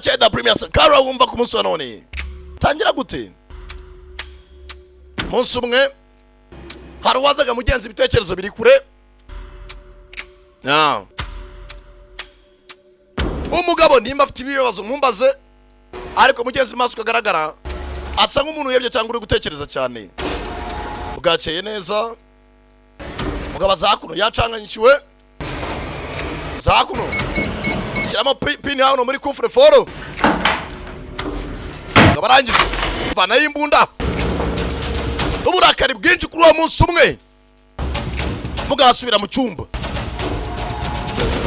Cyacya da Premier Kara wumva ku munsi wa none tangira gute munsi umwe hari wazaga mugenzi bitekerezo biri kure umugabo nimba afite ibibazo mumbaze ariko mugenzi maso kagaragara asa nk'umuntu uyebye cyangwa uri gutekereza cyane bwaceye neza mugabo zakuno yacanganyikiwe zakuno shyiramo pini hano muri kufure foro ngabarangije vana y'imbunda uburakari bwinshi kuri uwo munsi umwe mugasubira mu cyumba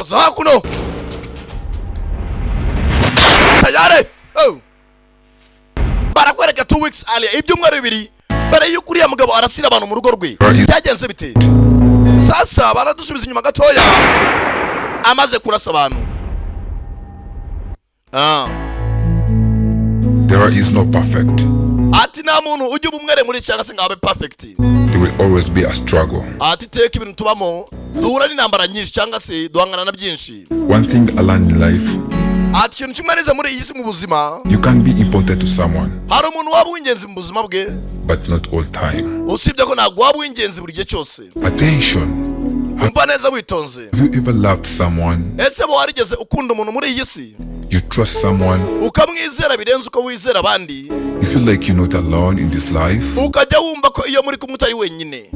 zakuno tayare barakwereka 2 weeks earlier ibyumweru bibiri bare yuko uriya mugabo arasira abantu mu rugo rwe byagenze bite sasa baradusubiza inyuma gatoya amaze kurasa abantu There is no perfect. Ati nta muntu ujya ubumwere muri cyangwa se ngabe perfect. There will always be a struggle. Ati teka ibintu tubamo duhura n'intambara nyinshi cyangwa se duhangana na byinshi. One thing I learned in life, ati kintu kimwe neza muri iyi si mu buzima, you can be important to someone, hari umuntu waba w'ingenzi mu buzima bwe, but not all time. Usibye ko ntabwo waba w'ingenzi buri gihe cyose. Attention. Umva neza witonze. Have you ever loved someone? Ese bo warigeze ukunda umuntu muri iyi si? You trust someone, ukamwizera birenze uko wizera abandi. You feel like you're not alone in this life. Ukajya wumva ko iyo muri kumwe utari wenyine.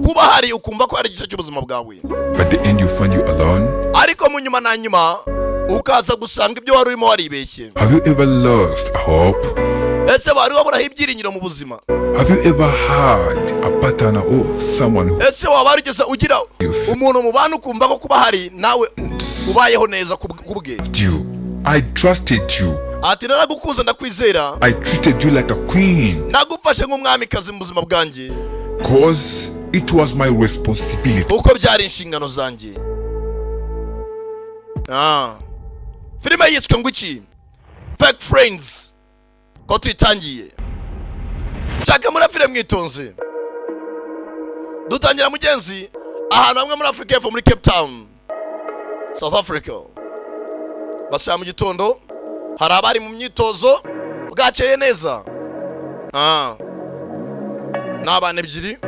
Kuba hari ukumva ko ari igice cy'ubuzima bwawe. But the end you find you alone. Ariko mu nyuma na nyuma ukaza gusanga ibyo wari urimo waribeshye. Have you ever lost hope? Ese wari wabura ibyiringiro mu buzima? Have you ever had a partner or someone who ese wabarigeze ugira umuntu mu bantu kumva ko kuba hari nawe ubayeho neza kubwe? I trusted you. Ati naragukunze ndakwizera. I treated you like a queen. Nagufashe nk'umwamikazi mu buzima bwanjye. Cause it was my responsibility. Uko byari inshingano zanjye. Filime yiswe ngwiki Fake Freinds. Ko tuyitangiye. Cyaka muri filime mwitonze. Dutangira mugenzi ahantu hamwe muri Africa y'Epfo muri Cape Town, South Africa. Basa mu gitondo hari abari mu myitozo bwaceye neza. N'abana ebyiri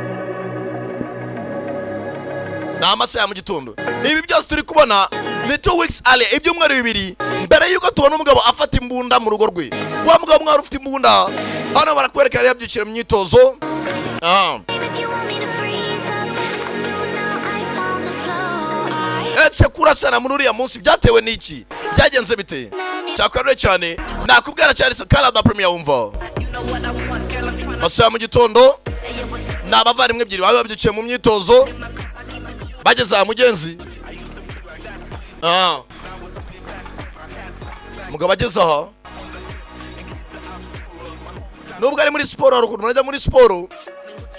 n'amasa ya mu gitondo. Ibi byose turi kubona ni 2 weeks earlier, ibyumweru bibiri mbere yuko tubona umugabo afata imbunda mu rugo rwe. Wa mugabo mwari ufite imbunda hano barakwereka yari yabyukira mu myitozo. Ese kurasana muri uriya munsi byatewe n'iki? Byagenze bite? Cyakorere cyane nakubwira cyane se Canada Premier wumva. Basa mu gitondo n'abavandimwe ebyiri baba babyukiye mu myitozo bageze aha mugenzi. Mugabo ageze aha nubwo ari muri siporo, hari ukuntu najya muri siporo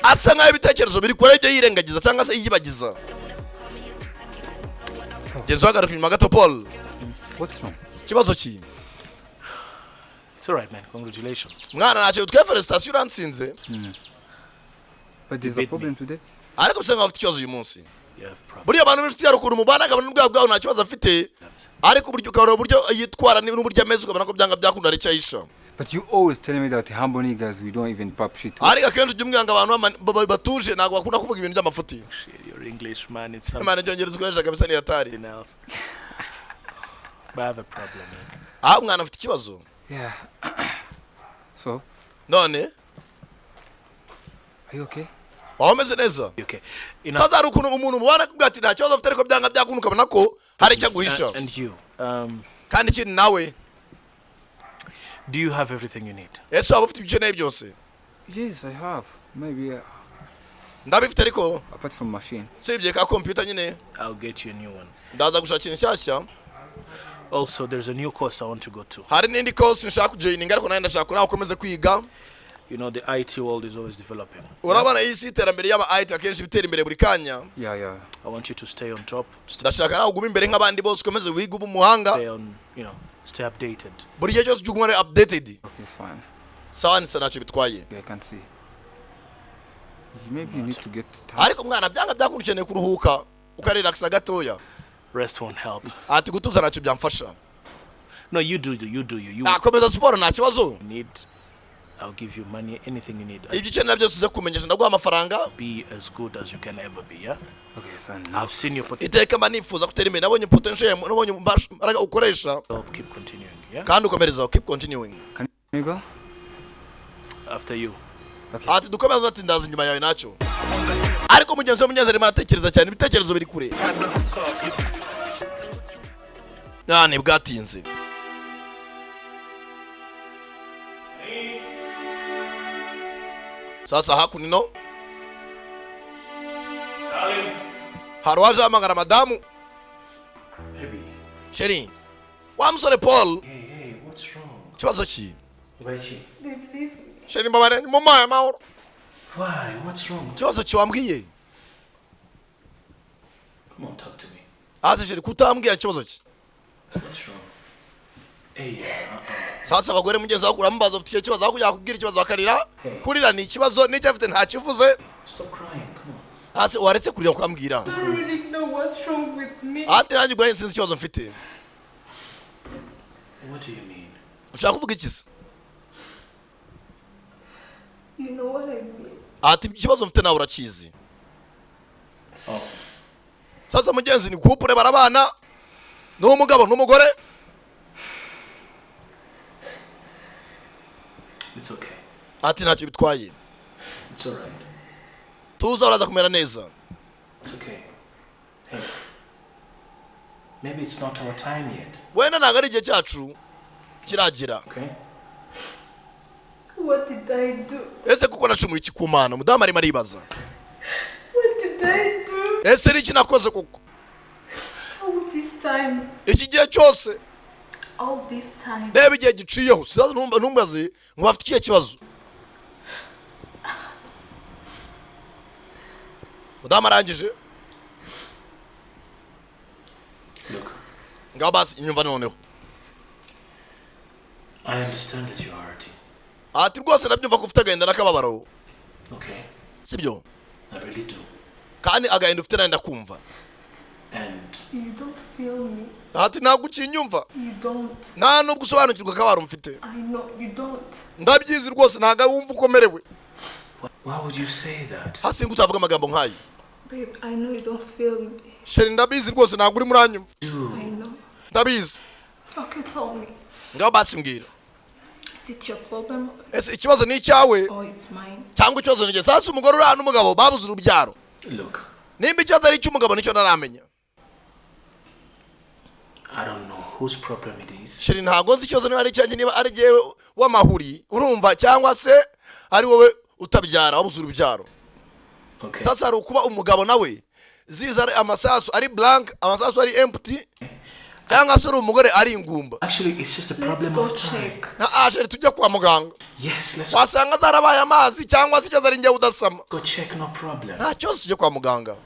asa nk'aho ibitekerezo biri kure ibyo yirengagiza cyangwa se yibagiza. Genzo agaruka inyuma gato Paul. What's wrong? Kibazo ki? It's all right, man. Congratulations. Mwana nacho twe felicitation uransinze. But there's a problem today. Ariko bisanga afite ikibazo uyu munsi. You have problem. Buriya abantu bafite yarukuru mubana gabana n'ubwa bwaho nta kibazo afite. Ariko buryo ukabona buryo yitwara n'uburyo ameze ukabona ko byanga byakunda ari cyayisha. But you always tell me that humble niggas we don't even pop shit. Ariko akenshi by'umwanga abantu batuje nago bakunda kuvuga ibintu by'amafuti. Your English man, it's something. Man cyongereza ukoresha kabisa ni hatari. Else. But I have a problem, man. Mwana afite ikibazo. Yeah. So? None? Are you okay? Wameze neza? Okay. Kaza ari ukuntu umuntu mubana kubwati nta kibazo afite ariko byanga byakunda ukabona ko hari icyo guhisha. And you? Kandi ikindi nawe? Do you have everything you need? Yes, waba ufite ibyo byose. Yes, I have. Maybe ndabifite ariko apart from machine. Sibye ka computer nyine. I'll get you a new one. Ndaza gushakira inshyashya. Also, there's a new course I want to go to. Hari n'indi course nshaka kujoininga ariko nandi ndashaka naho ukomeze kwiga. You know, the IT world is always developing. Urabana isi iterambere y'aba IT akenshi bitera imbere buri kanya. Yeah. I want you to stay on top. Ndashaka naho uguma imbere nk'abandi bose ukomeze wiga umuhanga. Stay on, stay updated. Buri gihe cyose uguma updated. Okay, it's fine. Sawa nisa ntacyo bitwaye. I can see. Maybe you need to get tired. Ariko mwana byanga byakurukeneye kuruhuka ukarelaxa gatoya. Rest won't help. Ati gutuza ntacyo byamfasha. No, you do you. Akomeza siporo nta kibazo. Need, I'll give you money, anything you need. Ibyo ukenera byose uze kumenyesha ndaguha amafaranga. Be as good as you can ever be, yeah? Okay, son. I've seen your potential. Iteka mba nifuza kutera imbere, nabonye potential yawe, nabonye imbaraga ukoresha. Keep continuing, yeah? Kandi ukomereza, keep continuing. Can we go? After you. Okay. Ati dukomeza ati ndaza inyuma yawe nacyo. Ariko mugenzi we Munyaneza arimo aratekereza cyane, ibitekerezo biri kure. Nani bwatinze. Sasa hakunino. Harwaje amagara madamu. Baby. Sheri. Wa musore Paul. Hey, what's wrong? Kibazo ki? Waichi. Baby, Sheri mbabare ni mama mahoro. Why? What's wrong? Kibazo ki wambwiye? Come on, talk to me. Ase Sheri kutambwira kibazo ki? What's wrong? Hey, Sasa abagore mugenzi wawe uramubaza ufite ikibazo aho yakubwira ikibazo akarira. Kurira ni ikibazo n'icyo afite nta kivuze. stop crying. Come on. Ase waretse kurira kwambwira. I don't really know what's wrong with me. Ati nanjye gwaye sinzi ikibazo mfite. What do you mean? Ushaka kuvuga iki se? You know what I mean. Ati ikibazo mfite nawe urakizi. Oh, Sasa mugenzi ni couple barabana. N'umugabo n'umugore. it's okay. Ati ntacyo bitwaye. It's alright. Tuza uraza kumera neza. It's okay. Hey, maybe it's not our time yet. Wenda ntago ari igihe cyacu kiragira. Okay? What did I do? Ese kuko nacumuye iki ku Mana? Mudamu arimo aribaza. What did I do? Ese ni iki nakoze kuko? All this time. Iki gihe cyose. All this time. Reba igihe giciyeho. Sizaza ntumbaze ngo bafite ikihe kibazo. Mudamu arangije. Look, Ngaho basi inyumva noneho. I understand that you're hurting. Ati rwose nabyumva ko ufite agahinda n'akababaro. Okay? Sibyo? I really do. Kandi agahinda ufite nanda kumva. And You don't feel me. Ati ntabwo ukinyumva. You don't. Nta nubwo usobanukirwa akababaro mfite. I know you don't. Ndabyizi rwose ntago wumva ukomerewe. why would you say that? Hasi ngutavuga amagambo nkayo. Babe, I know you don't feel me. Sheri ndabizi rwose ntabwo uri muranyumva. I know. Ndabizi. Okay, tell me. Ngaho basi mbwira. Is it your problem Ese ikibazo ni icyawe or it's mine? cyangwa ikibazo ni cye? Sasa umugore uri n'umugabo babuze urubyaro. Look, Nimba ikibazo ari icy'umugabo nicyo naramenya. I don't know whose problem it is. Sheri ntago nzi ikibazo niba ari icyanjye, niba ari jyewe w'amahuri urumva, cyangwa se ari wowe utabyara wabuze urubyaro. Okay? Sasa ari ukuba umugabo nawe ziza ari amasasu ari blank, amasasu ari empty, cyangwa se ari umugore ari ingumba. Actually, it's just a Let's problem go of time. check. Na Sheri tujya kwa muganga. Yes, let's Wasanga zarabaye amazi cyangwa se ikibazo ari njye udasama. go check, no problem. Nta kibazo tujye kwa muganga.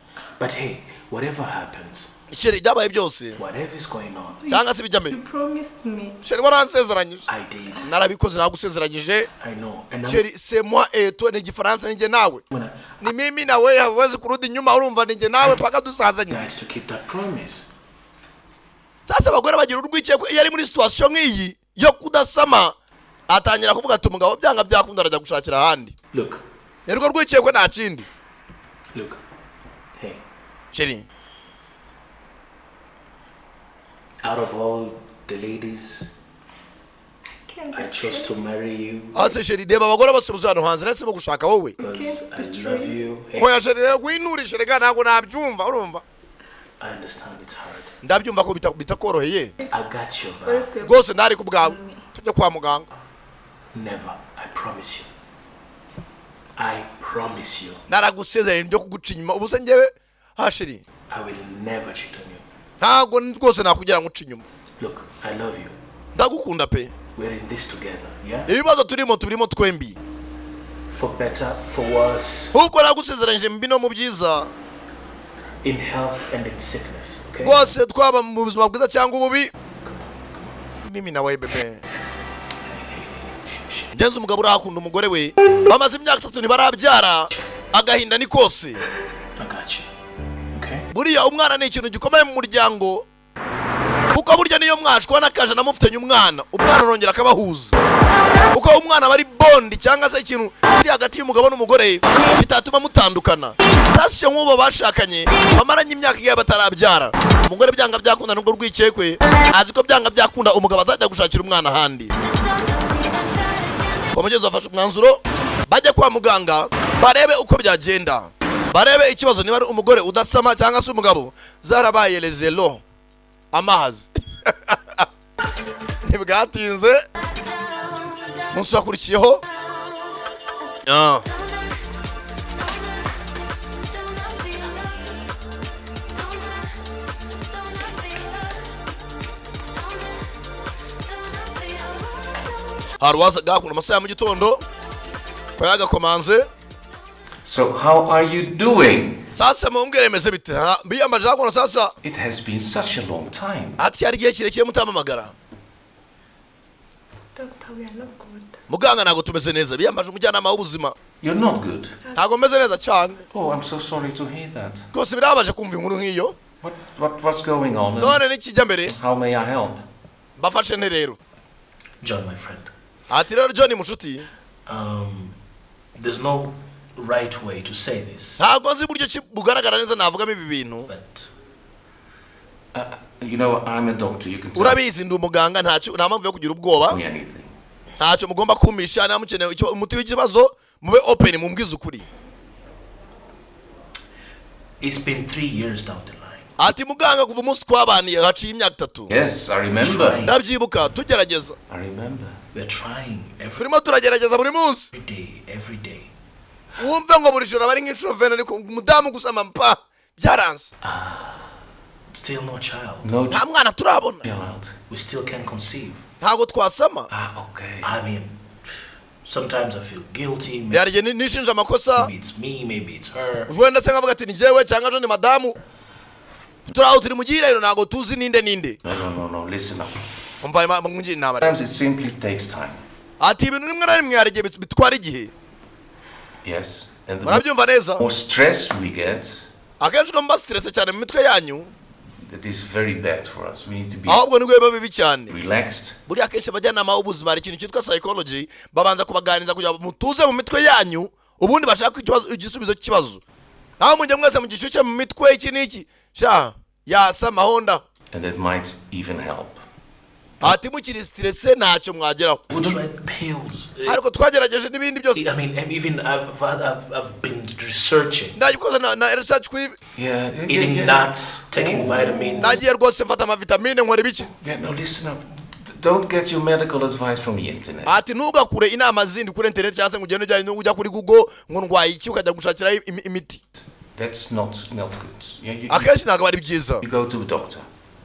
But hey, whatever happens, Sheri byabaye byose whatever is going on, cyangwa se bijya mbere. You promised me. Sheri waransezeranyije. I did. Narabikoze nagusezeranyije. I know. And I'm Sheri c'est moi et toi, ni Gifaransa njye nawe. gonna Ni mimi na wewe, hawezi kurudi nyuma, urumva ni njye nawe paka dusazanye. decide to keep that promise. Sasa abagore bagira urwikekwe iyo ari muri situation nk'iyi yo kudasama, atangira kuvuga ati umugabo byanga byakunda arajya gushakira ahandi. Look, Nerwo rwikekwe nta kindi. look. Hey, Sheri, out of all the ladies, Can't I chose to disgrace. marry you ase Sheri reba abagore bose buzano hanze nese bo gushaka wowe. because can't I disgrace. love you. Hey, Hoya Sheri rero gwinurishe rega ntago nabyumva, urumva. I understand it's hard. Ndabyumva ko bitakoroheye. I got your What back. if you're Rwose ntari ku bwawe. Tujye kwa muganga. Never. I promise you. I promise you. Naragusezeranye byo kuguca inyuma. Ubuse njyewe ha Sheri, I will never cheat on you. ntago rwose nakugira ngo uca inyuma. Look, I love you. Ndagukunda pe. We're in this together, yeah? Ibibazo turimo twembi. For better, for worse, Kuko nagusezeranyije mu bino mu byiza. in health and in sickness, okay? Rwose twaba mu buzima bwiza cyangwa ububi. Mimi na wewe bebe. Ngenzi umugabo urakunda umugore we. Bamaze imyaka 3 ntibarabyara. Agahinda ni kose. I got you, okay? Buriya umwana ni ikintu gikomeye mu muryango. kuko burya niyo mwashwa nakaje namufitanye umwana arongera akabahuza kuko umwana bari bondi cyangwa se ikintu kiri hagati y'umugabo n'umugore bitatuma mutandukana. Sasyo nk'ubo bashakanye bamaranye imyaka igiye batarabyara, umugore byanga byakunda nubwo rwikekwe azi ko byanga byakunda umugabo azajya gushakira umwana handi. Komugeze bafashe umwanzuro bajya kwa muganga barebe uko byagenda, barebe ikibazo niba ari umugore udasama cyangwa se umugabo zarabaye lezelo amazi. Ntibwatinze munsi wakurikiyeho haruwaza gakunda amasaha mu gitondo kwa Agakomanze. So how are you doing? Sasa mumbwire meze bite biyamaje hakuno sasa. It has been such a long time. Ati yari gihe kirekire mutamamagara. Doctor, we are not good. Muganga nago tumeze neza biyamaje umujyanama w'ubuzima. You're not good. Ntago meze neza cyane. Oh, I'm so sorry to hear that. Kose birabaje kumva inkuru nk'iyo. What's going on? None nikijya mbere. How may I help? Bafashe nte rero. John, my friend. Ati rero John mushuti. There's no right way to say this. Ntago nzi buryo bugaragara neza navugamo ibi bintu. But you know, I'm a doctor. You can tell Urabizi ndi umuganga ntacyo nta mpamvu yo kugira ubwoba. me anything. Ntacyo mugomba kumisha namukeneye umuti w'ikibazo mube open mumbwiza ukuri. it's been 3 years down the line. Ati muganga kuva umunsi twabaniye haciye imyaka 3. Yes, I remember. Ndabyibuka tugerageza. I remember. We're trying Turimo turagerageza buri munsi. every day. Wumve ngo buri joro bari nk'inshuro 20 ariko umudamu gusama mpa byaranze. Still no child. No Nta mwana turabona. child. We still can't conceive. Ntago twasama. Okay. I mean, sometimes I feel guilty. Yarije nishinja amakosa. Maybe it's me, maybe it's her. Wenda se ngavuga ati ni jewe cyangwa jo ni madamu. Turaho turi mugira ino nago tuzi ninde. No. Listen up. Umva mungi inama. Sometimes it simply takes time. Ati ibintu rimwe na rimwe yarije bitwara igihe. Yes. And the Murabyumva neza. more stress we get, Akenshi ko mba stress cyane mu mitwe yanyu. that is very bad for us. We need to be Ahubwo nigwe biba bibi cyane. relaxed. Buri akenshi abajyanama b'ubuzima hari ikintu cyitwa psychology babanza kubaganiriza kugira mutuze mu mitwe yanyu ubundi bashaka igisubizo cy'ikibazo. Naho mujye mwese mu gishyushye mu mitwe iki niki sha yasa mahonda. And that might even help. Ati mukiri stress ntacyo mwageraho. We tried pills. Ariko twagerageje n'ibindi byose. I mean, even I've been researching. Ndagikoze na research kwi. Yeah. Eating nuts, taking vitamins. Nagiye rwose mfata amavitamine nkora ibiki. Yeah, no, listen up. Don't get your medical advice from the internet. Ati ntugakure inama zindi kuri internet cyangwa se ngugende ujya ujya kuri Google ngo ndwaye iki ukajya gushakira imiti. That's not good. Akenshi ntabwo ari byiza. You go to a doctor.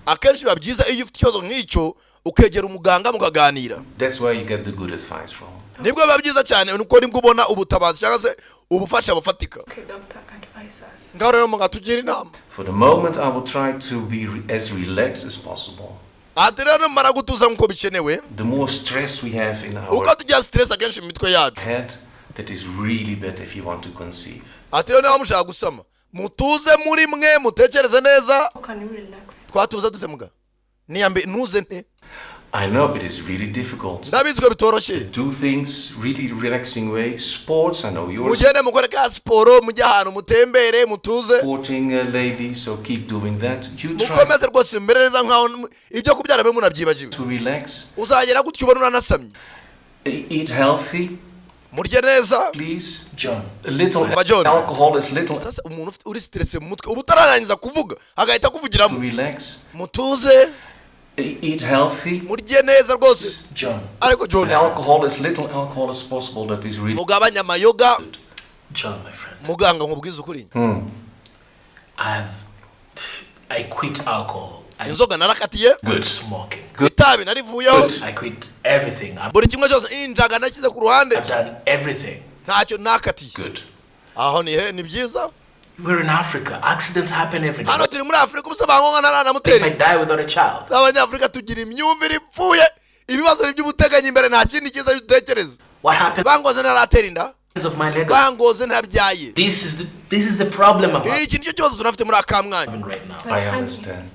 Akenshi biba byiza iyo ufite ikibazo nk'icyo ukegera umuganga mukaganira. That's where you get the good advice from. Nibwo biba byiza cyane uko nibwo ubona ubutabazi cyangwa se ubufasha bufatika. Okay, doctor, advise us. Ngaho rero mugatugira inama. For the moment, I will try to be as relaxed as possible. Ati rero mara gutuza nkuko bikenewe. The more stress we have in our Uko tujya stress akenshi mu mitwe yacu. head, that is really bad if you want to conceive. Ati rero niba mushaka gusama mutuze muri mwe mutekereze neza. How can you relax? Twatuza dute muga? Niyambe nuze nte. I know it is really difficult Ndabizi ko bitoroshye. do things really relaxing way. Sports, I know you're a Mugende mukore ka siporo mujya ahantu mutembere mutuze. sporting lady, so keep doing that. You try Mukomeze rwose mbere neza nkaho ibyo kubyara be munabyibagiwe. to relax. Uzagera gutyo ubona unanasamye. Eat healthy, Murye neza. please. John. A little John. alcohol is little Sasa umuntu uri stress mu mutwe ubutararangiza kuvuga agahita to kuvugiramo. relax. Mutuze Eat healthy. murye neza rwose. John. Ariko John Alcohol as little alcohol as possible. That is really mugabanya amayoga. good. John, my friend. Muganga nkubwiza ukuri. I quit alcohol. I Inzoga narakatiye. quit smoking. Itabi narivuyeho. I quit everything. Buri kimwe cyose injaga nakize ku ruhande. I've done everything. Ntacyo nakatiye. Good. Aho ni byiza. We're in Africa. Accidents happen every day. Hano turi muri Afrika ubusa bangonga narana If I muteri. die without a child, Abanyafrika tugira imyumvire ipfuye. Ibibazo by'ubuteganyi imbere nta kindi kiza dutekereza. what happens Bangoze naratera inda. of my legacy? Bangoze ntabyaye. This is the problem I'm Iki nicyo kibazo tunafite muri aka mwanya. having right now. But I honey, understand.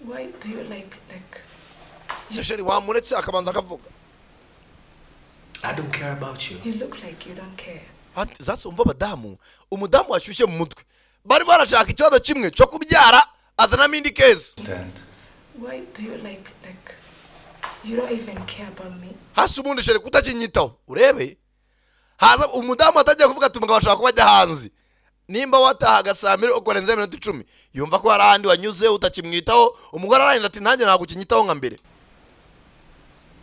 Why do you like Sheri wamuretse akabanza akavuga. I don't care about you. You look like you don't care. Ati zase umva badamu, umudamu washyushye mu mutwe. Bari barashaka ikibazo kimwe cyo kubyara azana mindi case. Why do you like you don't even care about me? Hasi ubundi Sheri kutakinyitaho. Urebe. Haza umudamu atajya kuvuga ati umugabo ashaka kubajya hanze. Nimba watahaga Samira ukorenze minute 10 yumva ko hari ahandi wanyuze utakimwitaho umugore arahindira ati nanjye ntabwo kinyitaho nka mbere.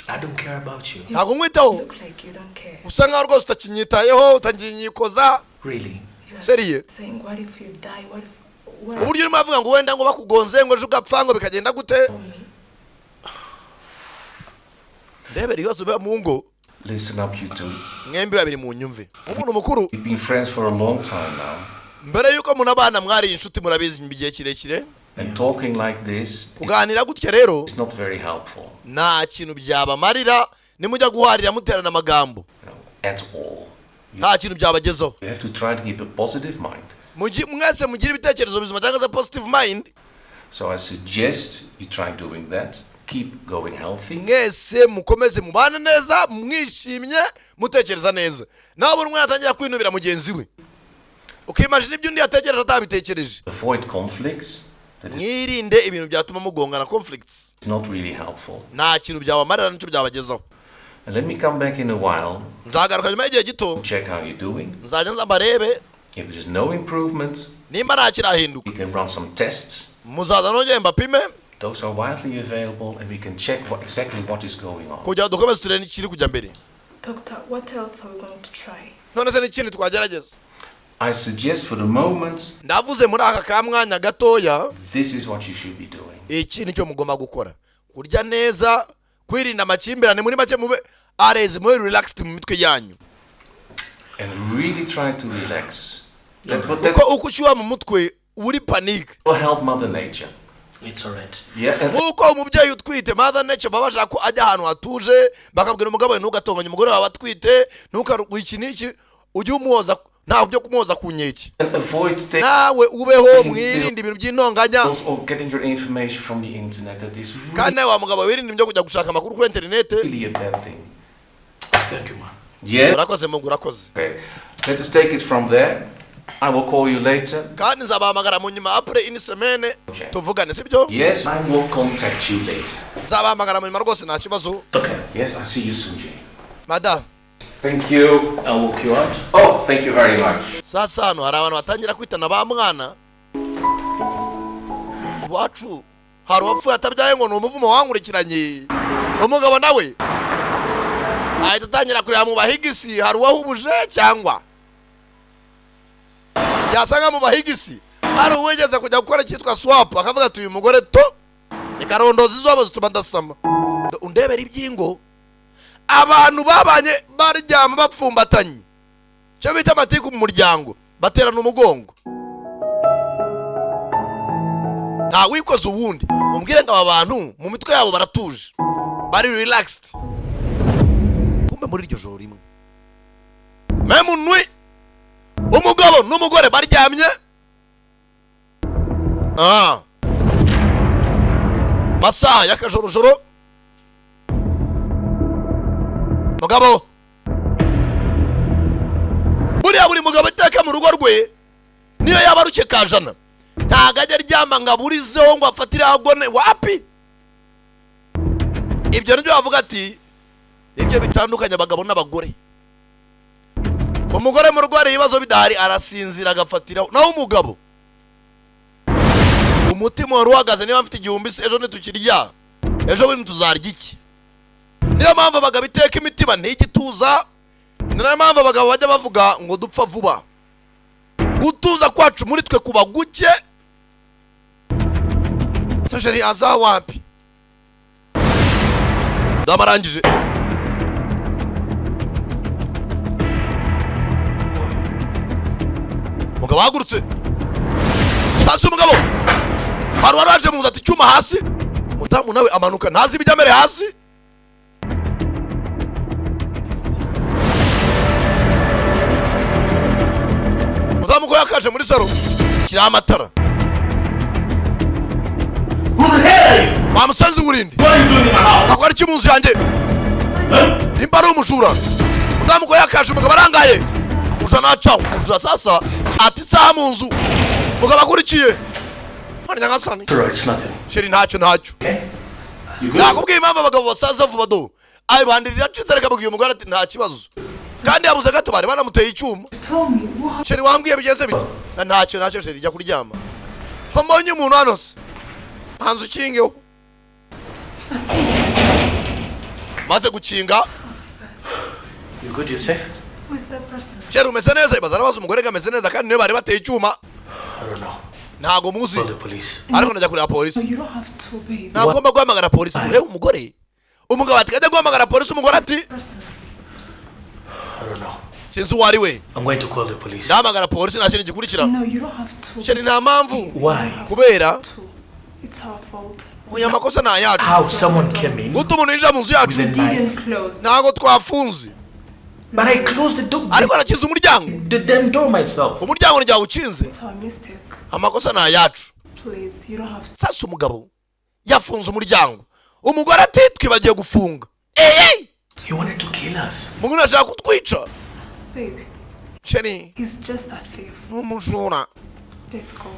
I don't care about you. Ntabwo nkwitaho. You look like you don't care. Usanga rwose utakinyitayeho utaginyikoza. Really? Seriye. Saying what if you die? What if Uburyo urimo avuga ngo wenda ngo bakugonze ngo ugapfa ngo bikagenda gute? Ndebere ibibazo biba mu ngo. Listen up, you two. Mwembi babiri mu nyumve. Umuntu mukuru. We've been friends for a long time now. Mbere yuko munabana mwari inshuti murabizi bigiye kirekire. And talking like this kuganira gutya rero is not very helpful. Nta kintu byabamarira nimujya guharira muterana amagambo. At all. Nta kintu byabagezaho. You have to try to keep a positive mind. Mwese mugira ibitekerezo bizima cyangwa za positive mind. So I suggest you try doing that. Keep going healthy. Mwese mukomeze mubane neza mwishimye mutekereza neza. Naho buri umwe atangira kwinubira mugenzi we. Ukimagine ibyo undi yatekereje atabitekereje. Avoid conflicts. Mwirinde ibintu byatuma mugongana conflicts. Not really helpful. Nta kintu byabamarira n'icyo byabagezaho. And let me come back in a while. Nzagaruka nyuma y'igihe gito. Check how you're doing. Nzajya nzambarebe. If there's no improvement, nimba nta kirahinduka. we can run some tests. Muzaza nongeye mbapime. Those are widely available and we can check exactly what is going on. Kugira dukomeze turebe n'ikiri kujya mbere. Doctor, what else are we going to try? None se n'ikindi twagerageza. I suggest for the moment, ndavuze muri aka kamwanya gatoya, this is what you should be doing. Iki nicyo mugomba gukora. Kurya neza, kwirinda amakimbirane muri make mube areze mube relaxed mu mitwe yanyu. And really try to relax. Uko ushyuha mu mutwe uri panic. Will help Mother Nature. It's alright. Yeah. Uko umubyeyi utwite Mother Nature babasha ko ajya ahantu hatuje bakabwira umugabo we ntugatonganya umugore wawe atwite ntukarwiki ujye umuhoza nta byo kumuhoza ku nkeke. Nawe ubeho mwirinde ibintu by'intonganya. Also getting your information from the internet that is kandi wa mugabo wirinde ibyo kujya gushaka amakuru kuri internet. Really a bad thing. Thank you, man. Yeah. Urakoze mungu urakoze. Okay. Let us take it from there. I will call you later. Kandi nzabahamagara mu nyuma après une semaine tuvugane sibyo? Yes, I will contact you later. Nzabahamagara mu nyuma rwose nta kibazo. Okay. Yes, I see you soon, Jay. Madam. Thank you. I'll walk you out. Oh, thank you very much. Sasa hano hari abantu batangira kwitana ba mwana. Wacu hari wapfuye atabyaye ngo n'umuvumo wankurikiranye. Umugabo nawe ahita atangira kureba mu bahigisi hari uwahubuje cyangwa yasanga mu bahigisi hari uwegeze kujya gukora cyitwa swap akavuga ati uyu mugore to ikarondoza izobo zituma ndasama. Undebera ibyingo abantu babanye baryama bapfumbatanye cyo bita amatiku mu muryango baterana umugongo. Nta wikoze uwundi umbwire ngo aba bantu mu mitwe yabo baratuje bari relaxed. Kumbe muri iryo joro rimwe memu nui umugabo n'umugore baryamye masaha y'akajorojoro. Mugabo buri mugabo iteka mu rugo rwe niyo yaba ruke kajana ntago ajya aryama ngo aburizeho ngo afatire agone wapi. Ibyo nibyo bavuga ati ibyo bitandukanye abagabo n'abagore. Umugore mu rugo hari ibibazo bidahari arasinzira agafatiraho, naho umugabo umutima wari uhagaze niba mfite igihumbi se ejo nitukirya ejo bundi tuzarya iki. Niyo mpamvu abagabo iteka imitima ntigituza. Niyo mpamvu abagabo bajya bavuga ngo dupfa vuba. Gutuza kwacu muri twe kuba guke. Sasheri aza wapi? Ndamarangije. Mugabo hagurutse. Sasa umugabo hari waraje mu ati cyuma hasi. Mudamu nawe amanuka ntazi ibijyamere hasi. Mudamu ko yakaje muri saro shyira amatara. wamusanze urindi What are you doing in my house? akora iki munzu yanjye nimba ari umujura mudamu ko yakaje umugabo arangaye muja nacaho umujura sasa ati saha mu nzu mugabo akurikiye mwana nyagasani It's nothing. sheri ntacyo Okay? You good? nakubwiye impamvu abagabo basaza vuba do ayibandirira cizere kabwiye umugore ati nta kibazo kandi yabuze gato bari banamuteye icyuma Tell me what sheri wambwiye bigenze bite ntacyo sheri jya kuryama ko mbonye umuntu hano se hanze ukingeho maze gukinga You good? You safe? who is that person? sheri umeze neza ibaza arabaza umugore ngo ameze neza kandi niyo bari bateye icyuma I don't know. ntago muzi Call the police. ariko najya kureba No, polisi you don't have to, babe. ntagomba guhamagara polisi urebe umugore umugabo ati kajya guhamagara polisi umugore ati Person. I don't know. sinzi uwo ari we I'm going to call the police. ndahamagara polisi nta kintu gikurikira No, you don't have to. sheri nta mpamvu Why? kubera It's our fault. uyu amakosa ni ayacu How someone came in guta umuntu yinjira mu nzu yacu with a knife. Didn't close. ntago twafunze But I closed the door. ariko arakinze umuryango The damn door myself. umuryango ntiwawukinze It's our mistake. amakosa ni ayacu Please, you don't have to. sasa umugabo yafunze umuryango umugore ati twibagiye gufunga eee He wanted to kill us. umugore ashaka kutwica Babe, sheri he's just a thief. ni umujura Let's go.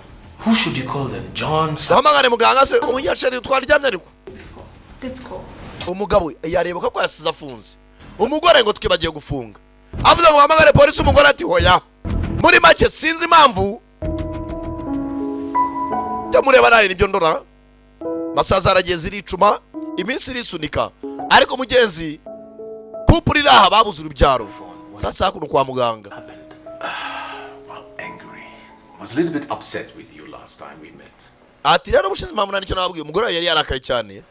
Who should you call then? John? duhamagare muganga se oya sheri twaryamye ariko Before. Let's go. umugabo yareba ko yasize afunze umugore ngo twibagiye gufunga avuze ngo uhamagare polisi umugore ati hoya muri make sinzi impamvu jya mureba nawe nibyo ndora masaza aragiye ziricuma iminsi irisunika ariko mugenzi kupuri iraha babuze urubyaro sasa hakuno kwa muganga Happened. Well, angry. Was a little bit upset with you last time we met. ati rero bushize impamvu nandicyo nababwiye umugore yari yarakaye cyane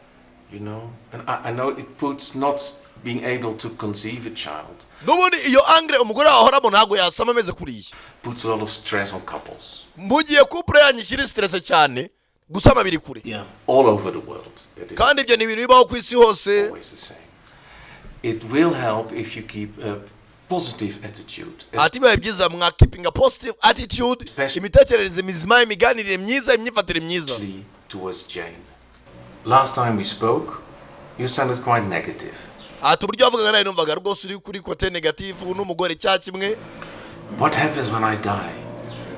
You know, and I know it puts not being able to conceive a child n'ubundi iyo angre umugore wahoramo ntabwo yasama ameze kuriya puts a lot of stress on couples mu gihe kupure yanyu ikiri stress cyane gusama biri kure Yeah. all over the world. That is kandi ibyo ni ibintu bibaho ku isi hose always the same. It will help if you keep a positive attitude, ati bibaye byiza mwa keeping a positive attitude Especially- imitekerereze mizima imiganirire myiza imyifatire myiza especially towards Jane. Last time we spoke, you sounded quite negative. ati uburyo wavugaga nawe numvaga rwose uri kuri kote negatifu n'umugore cya kimwe What happens when I die?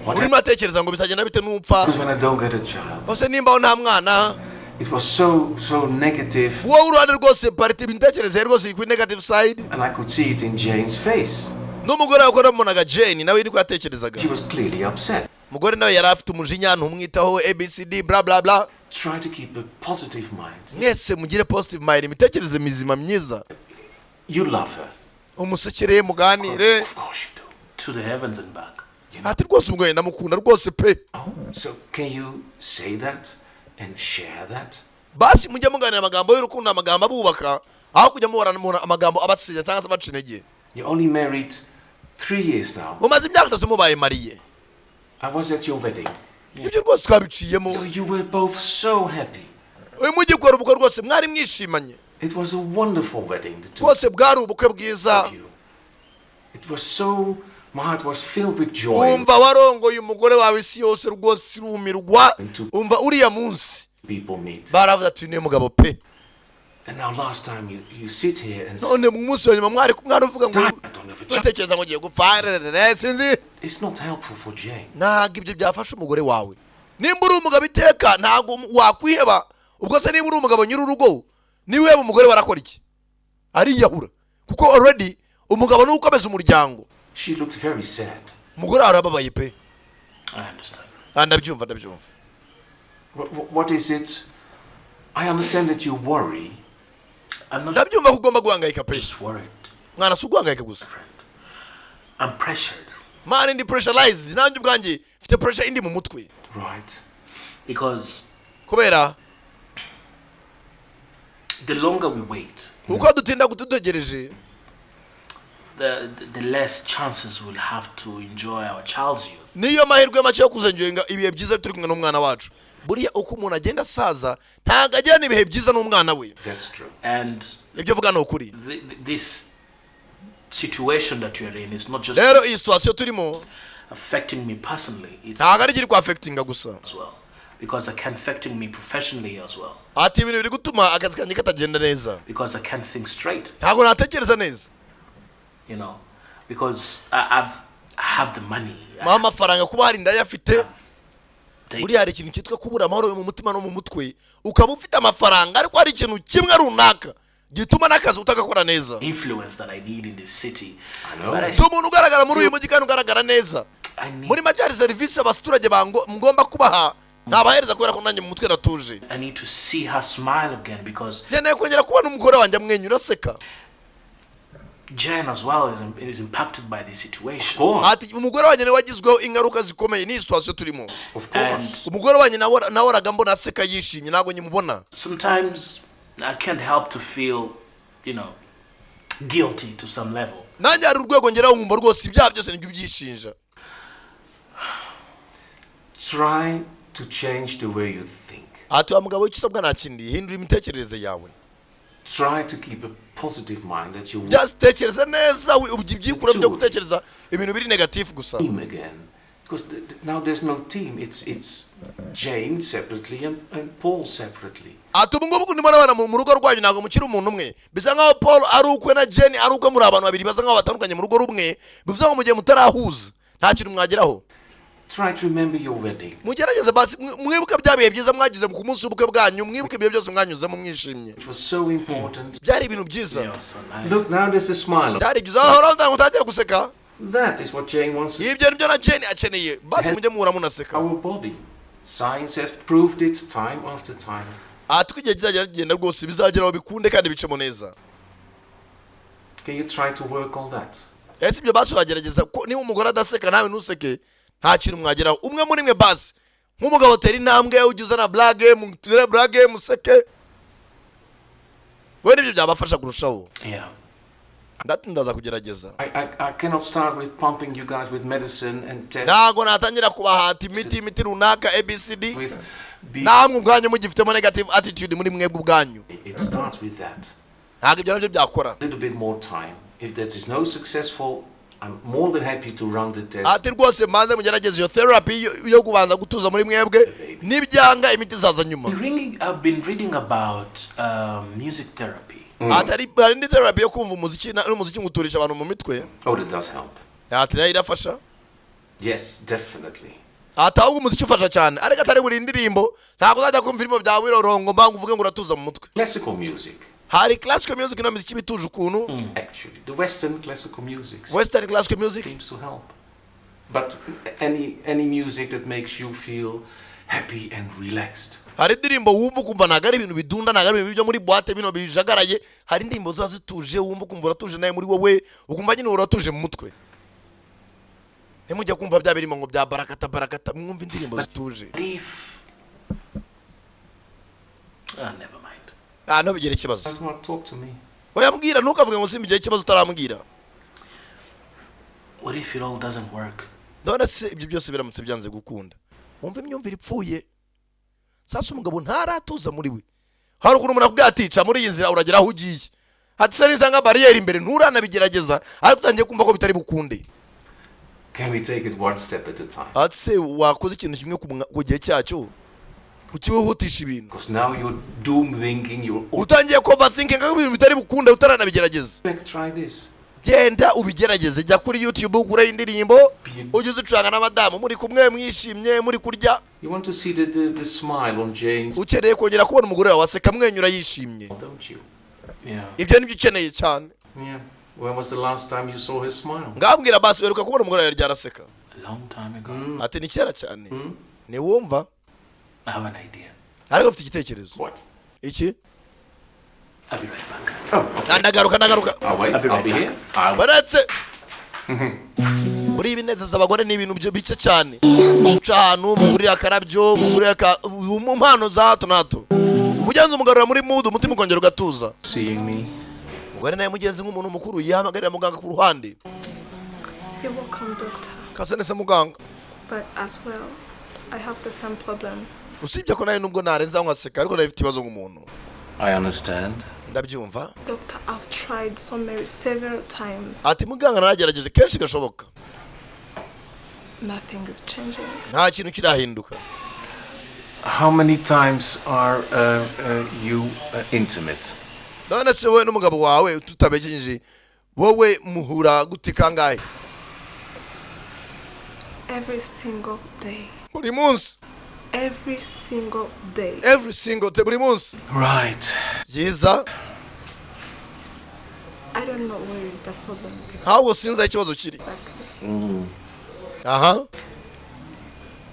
What urimo happens atekereza ngo bizagenda bite n'upfa when I don't get a child? ose nimbaho nta mwana It was so negative, wowe uruhande rwose pariti imitekerereze rwose iri kuri negative side and I could see it in Jane's face. n'umugore wawe namubonaga Jane nawe niko yatekerezaga She was clearly upset. umugore nawe yari afite umujinya ntumwitaho abcd bla bla bla Try to keep a positive mind. mwese mugire positive mind imitekerereze mizima myiza You love her. umusekere muganire Of course you do. To the heavens and back. ati rwose umugore ndamukunda rwose pe So can you say that and share that? basi mujye muganira amagambo y'urukundo amagambo abubaka aho kujya muhorana amagambo abasenya cyangwa se abaca intege You're only married 3 years now. mumaze imyaka 3 mubaye mariye I was at your wedding. ibyo rwose twabiciyemo You were both so happy. uyu mugikora ubukwe rwose mwari mwishimanye It was a wonderful wedding, the two rwose bwari ubukwe bwiza of you. It was so, my heart was filled with joy. wumva warongoye umugore wawe isi yose rwose irumirwa wumva uriya munsi People meet. baravuze ati niyo mugabo pe And now last time you sit here and say, none mu munsi wa nyuma mwari uvuga ngo I don't have a child. utekereza ngo ugiye gupfa sinzi It's not helpful for Jane. ntabwo ibyo byafasha umugore wawe nimba uri umugabo iteka ntabwo wakwiheba ubwo se niba uri umugabo nyir'urugo niweba umugore warakora iki ariyahura kuko already umugabo ni ukomeza umuryango She looked very sad. umugore arababaye pe I understand. ndabyumva What is it? I understand that you worry. I'm not ndabyumva ko ugomba guhangayika pe just worried. mwana si uguhangayika gusa I'm pressured. mani ndi pressurized nanjye ubwanjye mfite pressure indi mu mutwe Right. Because kubera the longer we wait, uko dutinda gututegereje the less chances we'll have to enjoy our child's youth. niyo mahirwe make yo kuzenjoyinga ibihe byiza turi kumwe n'umwana wacu buriya uko umuntu agenda asaza ntabwo agirana ibihe byiza n'umwana we That's true. And ibyo vuga ni ukuri this situation that you're in is not just rero iyi situation turimo affecting me personally, it's ntabwo ari iri ku affectinga gusa as well. Because it can affecting me professionally as well. ati ibintu biri gutuma akazi kanjye katagenda neza, Because I can't think straight. ntabwo natekereza neza, You know, because I have the money. mama amafaranga kuba hari ndayafite. Buri hari ikintu cyitwa kubura amahoro mu mutima no mu mutwe, ukaba ufite amafaranga ariko hari ikintu kimwe runaka gituma nakazi utagakora neza. Influence that I need in this city. So umuntu ugaragara muri uyu mujyi kandi ugaragara neza, muri make hari serivisi abaturage mugomba kubaha ntabahereza kubera ko nanjye mu mutwe natuje. I need to see her smile again because nkeneye kongera kubona umugore wanjye amwenyura aseka. Jen as well is impacted by this situation. Ati umugore wanjye nawe wagizweho ingaruka zikomeye ni situation turimo. And umugore wanjye nahoraga mbona aseka yishimye, ntabwo nyimubona. sometimes I can't help to feel, you know, guilty to some level. Nanjye hari urwego ngeraho nkumva rwose ibyaha byose nibyo byishinja. Try to change the way you think. Ati wa mugabo w'ikisabwa nta kindi, hindura imitekerereze yawe. Try to keep a positive mind that you Just tekereza neza ubyikura byo gutekereza ibintu biri negative gusa. team again. Because now there's no team. It's Jane separately and Paul separately. Ati ubu ngubu ndimo nabana mu rugo rwanyu ntabwo mukiri umuntu umwe. Bisa nkaho Paul ari ukwe na Jane ari ukwe muri abantu babiri basa nkaho batandukanye mu rugo rumwe. Bivuze ngo mu gihe mutarahuza nta kintu mwageraho. Try to remember your wedding. Mugerageze basi mwibuke byabiye byiza mwagize ku munsi w'ubukwe bwanyu, mwibuke ibyo byose mwanyuzemo mwishimye. It was so important. Byari ibintu byiza. So nice. Look, now there's a smile. Byari byiza aho ntabwo utagiye guseka. That is what Jane wants to see. Ibyo nibyo na Jane akeneye. Basi mujye muhura munaseka. Our body. Science has proved it time after time. Ati kujya kizagenda rwose bizageraho bikunde kandi bicemo neza. Can you try to work on that? Ese ibyo basi wagerageza ko niba umugore adaseka nawe ntuseke nta kintu mwageraho. Umwe muri mwe basi nk'umugabo tera intambwe ugize na blage museke. Wewe nibyo byabafasha kurushaho. Yeah. Ndatindaza kugerageza. I cannot start with pumping you guys with medicine and tests. Ntago natangira kubahata imiti runaka ABCD. With namwe ubwanyu mugifitemo negative attitude muri mwebwe ubwanyu. It starts with that. Ntabwo ibyo nabyo byakora. A little bit more time. If that is no successful, I'm more than happy to run the test. Ati rwose manze mugerageze iyo therapy yo kubanza gutuza muri mwebwe nibyanga imiti zaza nyuma. I've been reading about music therapy. Ati ari ndi therapy yo kumva umuziki n'umuziki nguturisha abantu mu mitwe. Oh, that does help. Ati nayo irafasha. Yes, definitely. Ati ahubwo umuziki ufasha cyane ariko atari buri ndirimbo ntabwo uzajya kumva irimo bya wirorongo mbangu uvuge ngo uratuza mu mutwe. Classical music. Hari classical music na muziki bituje ukuntu. Actually, the Western classical music. Western classical music seems to help. But any music that makes you feel happy and relaxed. Hari indirimbo wumva ukumva ntabwo ari ibintu bidunda, ntabwo ari ibintu byo muri boîte bino bijagaraye. Hari indirimbo ziba zituje wumva ukumva uratuje naye muri wowe ukumva nyine uratuje mu mutwe. Nemujya kumva bya birimo ngo bya barakata mwumva indirimbo zituje. Never mind. No bigere ikibazo. Talk to me. Oyambwira ntukavuge ngo simbigere ikibazo utarambwira. What if it all doesn't work? Ndabona se ibyo byose biramutse byanze gukunda. Wumva imyumvire ipfuye. Sasa umugabo ntaratuza muri we. Hari ukuntu umuntu akubwira ati ca muri iyi nzira uragera aho ugiye. Ati se niza nka barrier imbere nturanabigerageza ariko utangiye kumva ko bitari bukunde. Can we take it one step at a time? Ati se wakoze ikintu kimwe ku gihe cyacyo. Ukihutisha ibintu. Because now you're doom thinking, utangiye overthinking ngo ibintu bitari bukunde utaranabigerageza. Try this. Genda ubigerageze, jya kuri YouTube ukure indirimbo ugize ucuranga n'abadamu muri kumwe mwishimye muri kurya. You want to see the smile on Jane's. Ukeneye kongera kubona umugore wawe aseka mwenyura yishimye. Don't you? Yeah. Ibyo nibyo ukeneye cyane. Yeah. When was the last time you saw his smile? Ngambwira basi weruka kubona umugore wawe ryaraseka. A long time ago. Ati ni kera cyane. Ni wumva? I have an idea. Ariko ufite igitekerezo. What? Iki? I'll be right back. Oh. Ndagaruka. I'll wait. I'll be here. Baretse. Muri ibinezeza abagore ni ibintu byo bice cyane. Cyane muri akarabyo, mu mpano za hato nato. Mugenzi umugarura muri mood umutima ukongera ugatuza. Seeing me. Mugore naye mugenzi nk'umuntu mukuru yihamagarira muganga ku ruhande. You're welcome, doctor. Kasene se muganga. But as well, I have the same problem. Usibye ko naye nubwo narenza nkaseka ariko naye ifite ibibazo nk'umuntu. I understand. Ndabyumva. Doctor, I've tried several times. Ati muganga naragerageje kenshi gashoboka. Nothing is changing. Nta kintu kirahinduka. How many times are you intimate? none se wowe n'umugabo wawe tutabekenyeje wowe muhura gute kangahe? Every single day. Buri munsi. Every single day. Every single day, buri munsi. Right. Byiza. I don't know where is the problem. Ntabwo sinzi ikibazo kiri. Aha.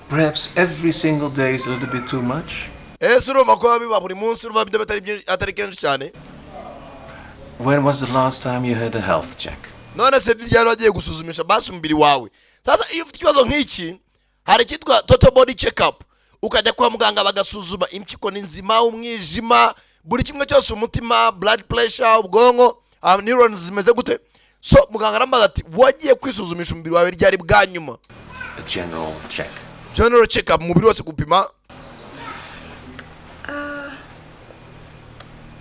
Perhaps every single day is a little bit too much. Urumva ko biba buri munsi urumva byo atari kenshi cyane. When was the last time you had a health check? None se ryari wagiye gusuzumisha basi umubiri wawe? Sasa iyo ufite ikibazo nk'iki hari kitwa total body check up, ukajya kwa muganga bagasuzuma impyiko n'inzima, umwijima, buri kimwe cyose, umutima, blood pressure, ubwonko, neurons zimeze gute. So muganga arambaza ati wagiye kwisuzumisha umubiri wawe ryari bwa nyuma? A general check. General check up, umubiri wose gupima.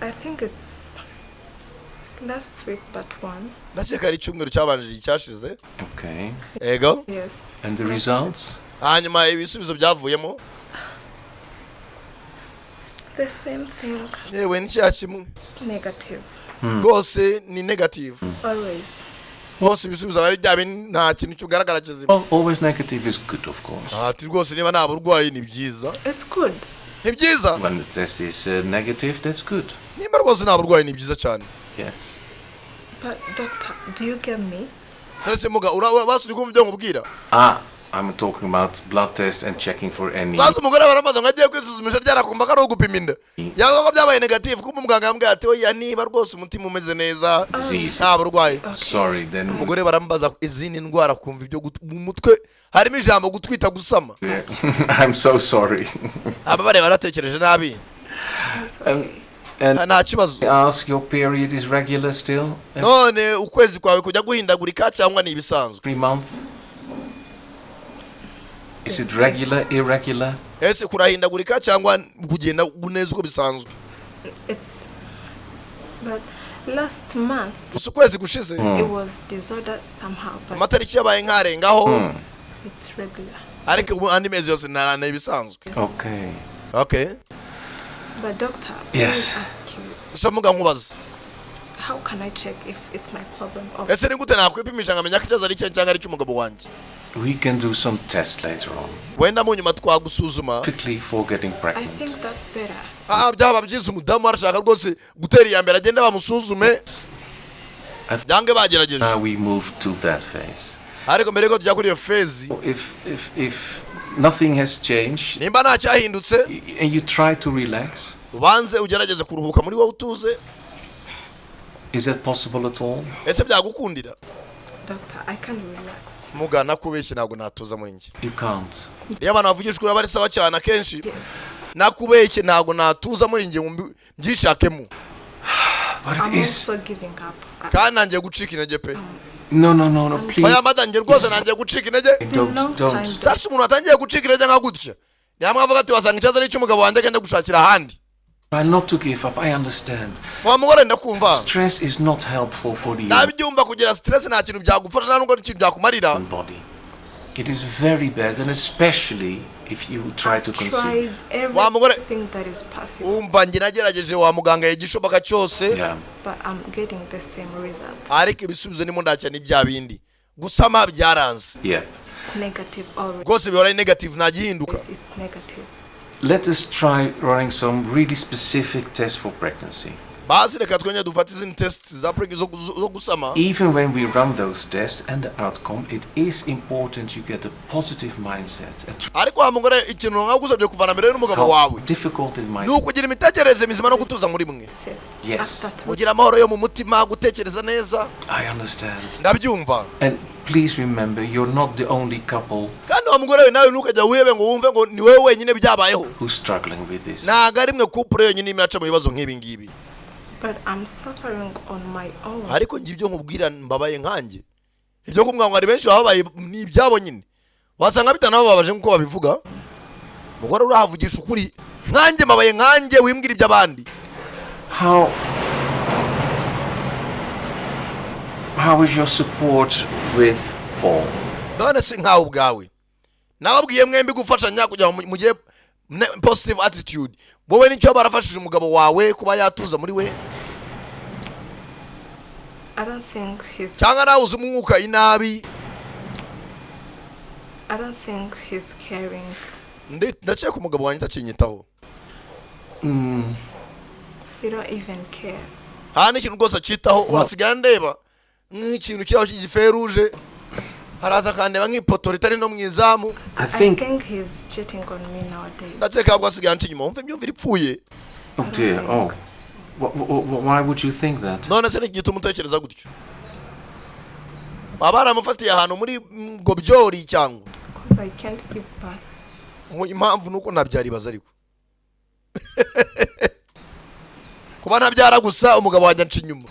I think it's last week but one. Ndakeka ari cyumweru cyabanjije cyashize. Okay. Ego. Yes. And the results? Hanyuma ibisubizo byavuyemo. The same thing. Yewe ni cyakimwe. Negative. Gose ni negative. Always. Bose ibisubizo bari byabe nta kintu cyugaragara kizima. Always negative is good, of course. Ati rwose niba nta burwayi ni byiza. It's good. Ni byiza. When the test is negative, that's good. Nimba rwose nta burwayi ni byiza cyane. Yes. But doctor, do you get me? Nese muga urabasuri kumva byo ngubwira. I'm talking about blood tests and checking for any. Sasa umugore baramaze ngagiye kwisuzumisha ryarakumva ko ari ugupima inda. Yago byabaye negative kuko muganga yambwiye ati oya niba rwose umutima umeze neza nta burwayi. Sorry, then. Umugore barambaza izindi ndwara kumva ibyo mu mutwe harimo ijambo gutwita gusama. I'm so sorry. Aba bare baratekereje nabi. And nta kibazo. Ask your period is regular still? None ukwezi kwawe kujya guhindagurika cyangwa ni ibisanzwe? 3 months. Is it regular, irregular? Ese kurahindagurika cyangwa kugenda neza uko bisanzwe? It's but last month ukwezi gushize it was disordered somehow but amatariki yabaye nkarengaho it's regular. Ariko ubu andi mezi yose na ibisanzwe. Okay. Okay. But doctor, yes. Let me ask you. So muga nkubaza. How can I check if it's my problem or ese ni gute nakwipimisha ngamenya ko ikibazo ari cyo cyangwa ari cy'umugabo wanjye? We can do some tests later on. Wenda mu nyuma twagusuzuma. Quickly for getting pregnant. I think that's better. Byaba byiza umudamu arashaka rwose gutera iya mbere agenda bamusuzume. Byange bagerageje. We move to that phase. Ariko mbere ko tujya kuri iyo phase. If nothing has changed. Nimba nta cyahindutse. And you try to relax. Ubanze ugerageze kuruhuka muri wowe utuze. Is that possible at all? Ese byagukundira? Doctor, I can't relax. Mugana kubeshye ntago natuza muri njye. You can't. Iyo abantu bavugishwa bari sawa cyane akenshi. Nakubeshye ntago natuza muri njye mbyishakemo. But it I'm is also giving up. Kandi nanjye gucika intege pe. No, please. Oya madange rwose nanjye gucika intege. Don't. Sasa umuntu atangiye gucika intege nka gutya. Nyamwe avuga ati wasanga ikibazo ari cy'umugabo wanjye agenda gushakira ahandi. Try not to give up. I understand. Wamugore ndakumva. Stress is not helpful for the nabyumva kugira stress nta kintu byagufasha nta nubwo ikintu byakumarira. body. It is very bad, and especially if you try to conceive. Everything that is possible. Umva nge nagerageje wa muganga yigishoboka cyose. Yeah. But I'm getting the same result. Ariko ibisubizo ni mundacya ni bya bindi. Gusama byaranze. Yeah. It's negative already. Rwose bihora negative nta gihinduka. Yes, it's negative. Let us try running some really specific tests for pregnancy. Basi reka twenya dufate izindi tests za zo gusama. Even when we run those tests and the outcome, it is important you get a positive mindset. Ariko amugore ikintu nkagusabye kuvana mbere n'umugabo wawe. Difficult it might. Nukugira imitekerereze mizima no gutuza muri mwe. Yes. Mugira amahoro yo mu mutima gutekereza neza. I understand. Ndabyumva. And please remember, you're not the only couple. Kandi amugore we nawe nukajya wihebe ngo wumve ngo ni wewe wenyine byabayeho. Who's struggling with this? Ntago ari mwe couple yonyine imiraca mu bibazo nk'ibi ngibi. But I'm suffering on my own. Ariko ngi ibyo nkubwira mbabaye nkanjye. Ibyo kumwa ngo ari benshi babaye ni ibyabo nyine. Wasanga bitanababaje nkuko babivuga. Mugore urahavugisha ukuri. Nkanjye mbabaye nkanjye wimbwira iby'abandi. How is your support with Paul? None se nkawe ubwawe. Nababwiye mwembi gufashanya kugira mujye positive attitude. Wowe nicyo barafashije umugabo wawe kuba yatuza muri we? I don't think he's. Cyangwa nawe uzi umwuka inabi? I don't think he's caring. Ndakeka umugabo wanjye atakinyitaho. You don't even care. N'ikintu rwose acitaho wasigaye ndeba nk'ikintu kiraho cy'igiferuje haraza kandeba nk'ipoto ritari no mu izamu. I think he's cheating on me nowadays. Ndakeka ahubwo asigaye anca inyuma wumva imyumvire ipfuye. Oh dear, oh. Why would you think that? None se n'igituma umutekereza gutyo? Baba baramufatiye ahantu muri Gobyori cyangwa? Because I can't give birth. Impamvu nuko ntabyaribaza ariko. Kuba ntabyara gusa umugabo wanjye anca inyuma.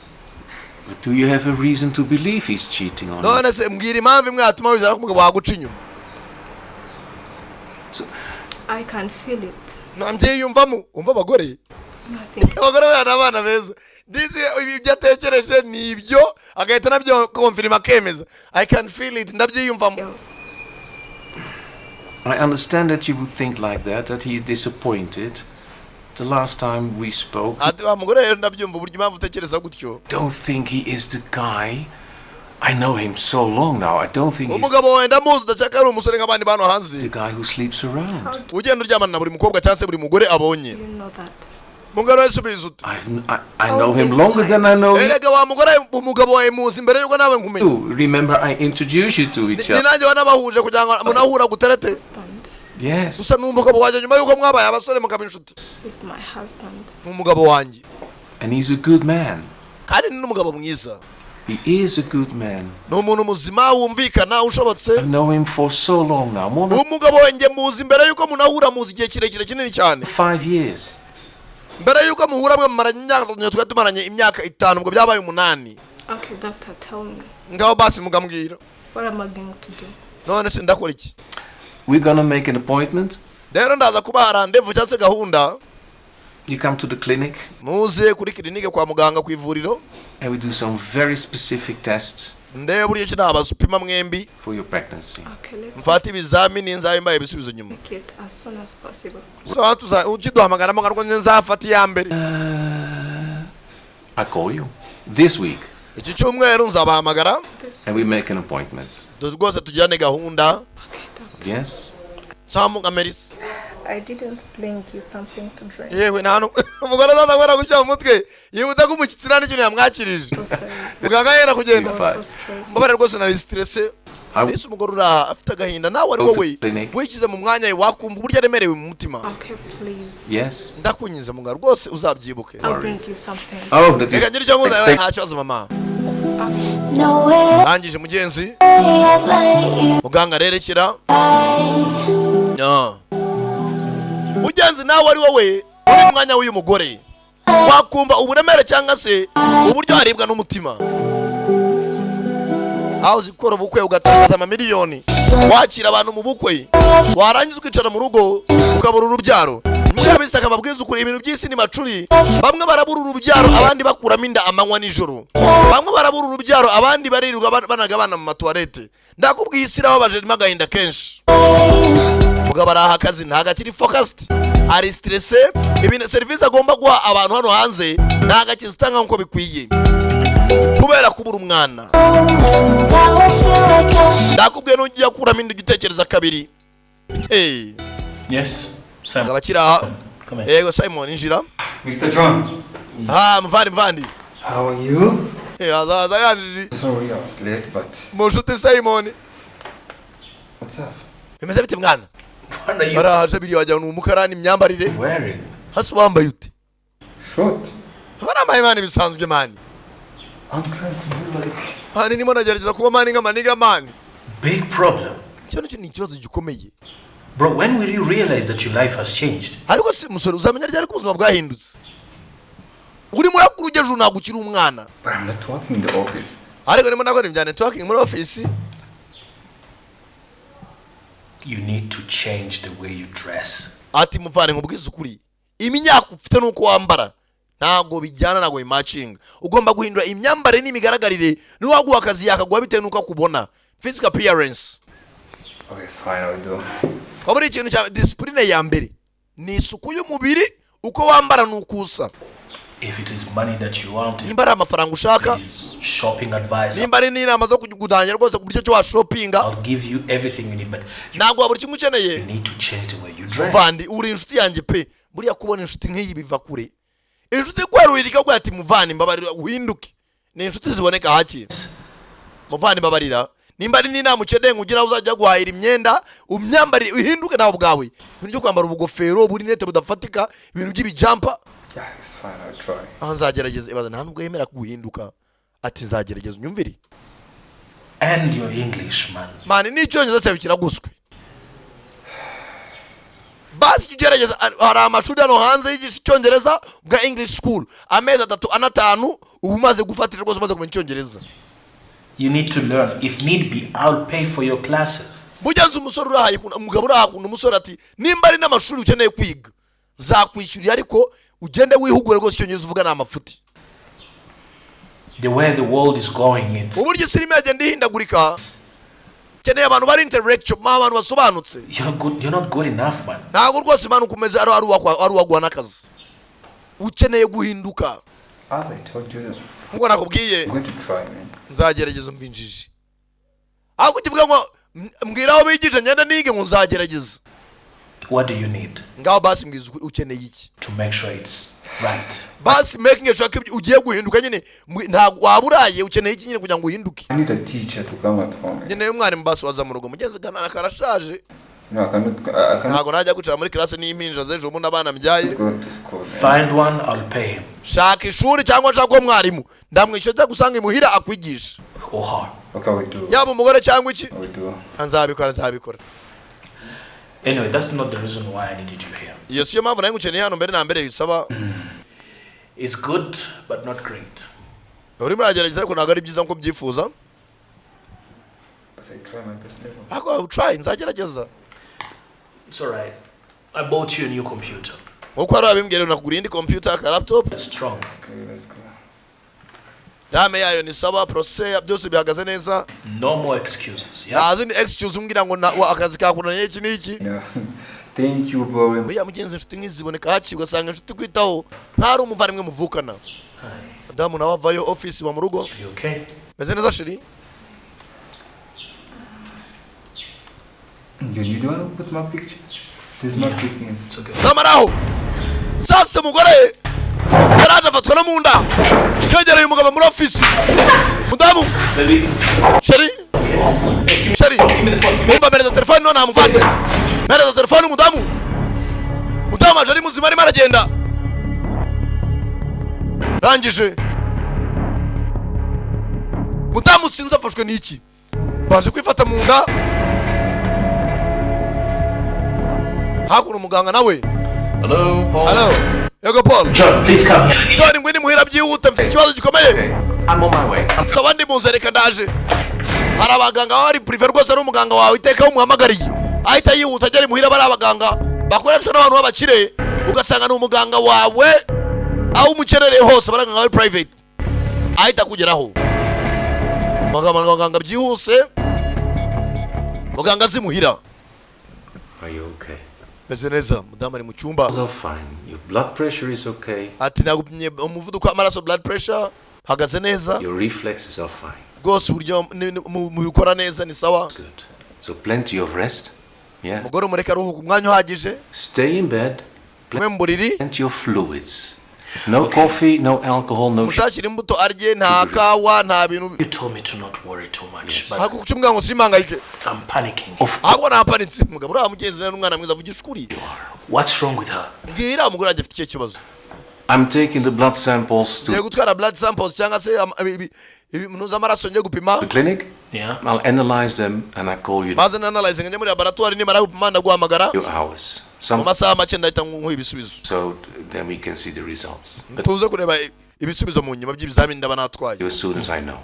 Do you have a reason to believe he's cheating on you? None se mbwira impamvu imwe yatuma wizera ko umugabo waguca inyuma? I can feel it. Nambyiyumvamo, umva abagore. Nothing. Abagore bana abana beza. Disi ibyo atekereje ni ibyo agahita nabyo confirm akemeza. I can feel it, ndabyiyumvamo. I understand that you would think like that he is disappointed. The last time we spoke. Ati amugore rero ndabyumva uburyo impamvu utekereza gutyo. Don't think he is the guy. I know him so long now. I don't think he's umugabo wawe ndamuzi ndashaka ari umusore nk'abandi bantu hanze. the guy who sleeps around. Ugenda uryamana na buri mukobwa cyangwa se buri mugore abonye. You know that. Mugabo wese ubizute. I know him longer than I know you. Erega wa mugore umugabo wawe muzi mbere yuko nawe nkumenye. Remember I introduced you to each other. Ninajye wanabahuje kugira ngo munahura guterete. Yes. Usa n'umugabo waje nyuma yuko mwabaye abasore mukaba inshuti. He's my husband. Umugabo wanjye. And he's a good man. Kandi ni umugabo mwiza. He is a good man. No umuntu muzima wumvikana ushobotse. I know him for so long now. More than umugabo wanjye muzi mbere yuko munahura muzi igihe kirekire kinini cyane. 5 years. Mbere yuko muhura mwe maranye imyaka twari tumaranye imyaka 5 ubwo byabaye 8. Okay, doctor, tell me. Ngaho basi mugambwira. What am I going to do? None se ndakora iki? We're gonna make an appointment. Rero ndaza kuba rendezvous cyangwa se gahunda. You come to the clinic. Muze kuri clinic kwa muganga ku ivuriro. And we do some very specific tests. Ndebe buriye kinaba supima mwembi. For your pregnancy. Okay, let's mfata ibizamini nzabimbaye ibisubizo nyuma. make it as soon as possible. So tuza ukiduhamagara magarwa nzafata ya mbere. I call you this week. Iki cyumweru nzabahamagara. And we make an appointment. Rwose tujyane gahunda. Yes. Samuga Meris. I didn't bring you something to drink. Yewe nano umugore zaza kwera gucya umutwe yibuta ko umukitsira n'icyo yamwakirije. So sorry. Muganga yera kugenda. I was so stressed. Mbabare rwose na stress. Ese umugore ura afite agahinda nawe ari wowe wikize mu mwanya wakumva uburyo aremerewe mu mutima. Okay, please. Yes. Ndakunyiza muganga rwose uzabyibuke. I'll bring you something. Oh, that is. Reka ngire icyo nguza nta kibazo mama. Angije mugenzi. Muganga rerekera. Mugenzi nawe ari wowe uri mwanya w'uyu mugore. Wakumva uburemere cyangwa se uburyo haribwa n'umutima. Aho zikora ubukwe ugatangaza amamiliyoni. Wakira abantu mu bukwe. Warangiza ukicara mu rugo ukabura urubyaro. Mugabisaka amabwiza ukuri ibintu by'isi ni macuri. Bamwe barabura urubyaro abandi bakuramo inda amanywa nijoro. Bamwe barabura urubyaro abandi baririrwa banagabana mu matoilette. Ndakubwiye isi rababaje magahinda kenshi. Mugabo araha akazi ntaga kiri focused. Ari stressé ibintu service agomba guha abantu hano hanze ntaga kizitanga nko bikwiye. Kubera kubura umwana. Ndakubwiye n'ujya kuramo inda gitekereza kabiri. Hey. Yes. Simon. Abakira. Come Yego Simon injira. Mr. John. Mvandi. How are you? Aza yanjiji. Sorry I was late, but... Mushuti Simon. What's up? Bimeze bite mwana? What are you Baraje biri wajya n'umukarani imyambarire. wearing? Hasi wambaye ute? Short. Bana mayimani bisanzwe mani. I'm trying to do like... Hani nimo nagerageza kuba mani nk'amaniga mani. Big problem. Cyo ni ikibazo gikomeye. Bro, when will you realize that your life has changed? Ariko si musore uzamenya ryari ko ubuzima bwahindutse. Uri muri akurugeje unagukira umwana. But I'm not working in the office. Ariko nimo nakora ibya networking muri office. You need to change the way you dress. Ati muvane nkubwiza ukuri. Imyaka ufite nuko wambara. Ntago bijyana nago matching. Ugomba guhindura imyambare n'imigaragarire n'uwaguha akazi yakagwa bitewe nuko akubona. Physical appearance. Okay, it's fine, I'll do. Kwaburi ikintu cya discipline ya mbere ni isuku y'umubiri uko wambara nukusa. If it is money that you want, nimba ari amafaranga ushaka, it is shopping advice, nimba ari n'inama zo kugutangira rwose ku buryo cyo wa shoppinga, I'll give you everything you need, but ntabwo wabura kimwe ukeneye. you need to change the way you dress. Muvandi uri inshuti yanjye pe, buriya kubona inshuti nk'iyi biva kure. Inshuti kwerurira ikabwira ati muvandi mbabarira uhinduke, ni inshuti ziboneka haki. Muvandi mbabarira, nimba ari n'inama ukeneye ngugira uzajya guhahira imyenda umyambari uhinduke nawe ubwawe, ibintu byo kwambara ubugofero buri nete budafatika, ibintu by'ibijampa. Yeah, it's fine, I'll try. Aho nzagerageza ibaza nta nubwo yemera guhinduka, ati nzagerageza unyumvire. And your English, man. Mani n'icyongereza cyawe kiraguswe. Basi ugerageza, hari amashuri hano hanze yigisha icyongereza bwa English school amezi 3 anatanu umaze gufatira rwose umaze kumenya icyongereza. You need to learn. If need be, I'll pay for your classes. Mugenzi umusore urahaye umugabo urahakunda umusore ati nimba ari n'amashuri ukeneye kwiga zakwishyurira ariko ugende wihugure rwose icyongereza uvuga na amafuti. The way the world is going, it's Uburyo isi irimo yagenda ihindagurika, keneye abantu bari intellectual, abantu basobanutse. you're not good enough, man. Ntabwo rwose imana ukomeze ari uwaguha n'akazi, ukeneye guhinduka. As I told you, Nkuko nakubwiye, I'm going to try, man. nzagerageza mvinjije. Aho kukivuga ngo mbwira aho bigisha ngenda nige ngo nzagerageza. What do you need Ngaho basi mbwiza ukeneye iki? to make sure it's right? Basi making sure ko ugiye guhinduka nyine, ntabwo waburaye ukeneye iki nyine kugira ngo uhinduke. I need a teacher to come at home. Nkeneye umwarimu basi waza mu rugo, mugenzi kana karashaje. No, I cannot Ntabwo najya gucara muri class n'impinja z'ejo bundi abana mbyaye. go to school, man. Find one, I'll pay him. Shaka ishuri cyangwa nshaka uwo mwarimu ndamwishyura gusanga imuhira akwigisha, Or her. Okay, we do. yaba umugore cyangwa iki. We do. Nzabikora. Anyway, that's not the reason why I needed you here. Iyo siyo mpamvu nayo ngukeneye hano mbere na mbere yisaba. It's good, but not great. Urimo uragerageza ariko ntabwo ari byiza nko byifuza. But I try my best level. Ako try, nzagerageza. It's alright. I bought you a new computer. Nkuko hari abimbwira nakugura indi computer ka laptop. It's strong. Okay, let's go. Rame yayo ni sawa, processor byose bihagaze neza. No more excuses. Yeah. Nta zindi excuse umbwira ngo akazi kakunaniye iki n'iki. No. Thank you very much. Oya mugenzi inshuti nk'iziboneka haki ugasanga inshuti kwitaho ntari umuvandimwe muvukana. Adamu nawe avayo office wa mu rugo. Are you okay? Meze neza shiri? You don't want to put my picture? This is my picture. It's okay. Namaraho. Sasa mugore yaraje afatwa no munda. Yegereye umugabo muri office. Mudamu. Baby. Sheri. Sheri. Give me the phone. Mumba mereza telefone none amufashe. Mereza telefone mudamu. Mudamu aje ari muzima arimo aragenda. Rangije. Mudamu sinzi afashwe n'iki. Baje kwifata mu nda. Hakuno umuganga nawe. Hello, Paul. Hello. Yego Paul. John, please come here. John ngwini muhira byihuta mfite ikibazo gikomeye. Okay, I'm on my way. So bandi muzereka ndaje. Hari abaganga bari privé rwose ari umuganga wawe iteka umuhamagariye. Ahita yihuta agera muhira bari abaganga bakoreshwa n'abantu b'abakire ugasanga ni umuganga wawe aho umukerere hose baraganga bari private. Ahita kugeraho. Muganga byihuse. Muganga zimuhira. Are you okay? Meze neza mudamu ari mu cyumba. It's all fine. Your blood pressure is okay. Ati nagupimye umuvuduko w'amaraso blood pressure hagaze neza. Your reflexes are fine. Rwose uburyo mubikora neza ni sawa. Good. So plenty of rest. Yeah. Mugore umureka aruhuka umwanya uhagije. Stay in bed. Mwe mburiri. Plenty of fluids. No coffee, no alcohol, no. Mushakira imbuto arye nta kawa nta bintu. You told me to not worry too much, but Haku kucyumwa ngo simangayike. I'm panicking. Ahubwo napanitse mugabo ura mugenzi n'umwana mwiza avugisha ukuri. What's wrong with her? Ngira umugore ajye afite ikihe kibazo. I'm taking the blood samples Ngiye to gutwara blood samples cyangwa se ibimunuza amaraso ngiye gupima. the clinic. Yeah. I'll analyze them and I call you in Maze analyze njye muri laboratory nimara gupima ndaguhamagara. a few hours. Mu Some masaha make ndahita nkuha ibisubizo. so then we can see the results. But Tuze kureba ibisubizo mu nyuma by'ibizamini ndaba natwaye. as soon as I know.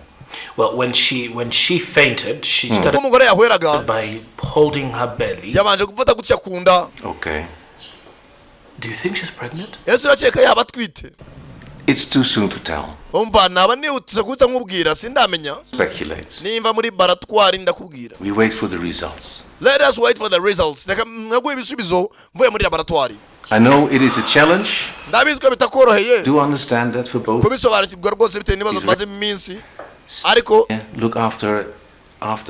Well, when she fainted, she started Umugore yahweraga by holding her belly. yabanje gufata gutya kunda. Okay. Do you think she's pregnant? Yesu urakeka yaba atwite. It's too soon to tell. Umva naba nihutse guhita nkubwira sindamenya. Speculate. Nimva muri laboratoire ndakubwira. We wait for the results. Let us wait for the results. Reka naguhe ibisubizo mvuye muri laboratoire. I know it is a challenge. ndabizi ko bitakoroheye Do understand that for both. kubisobanukirwa rwose bitewe n'ibibazo tumaze iminsi ariko Look after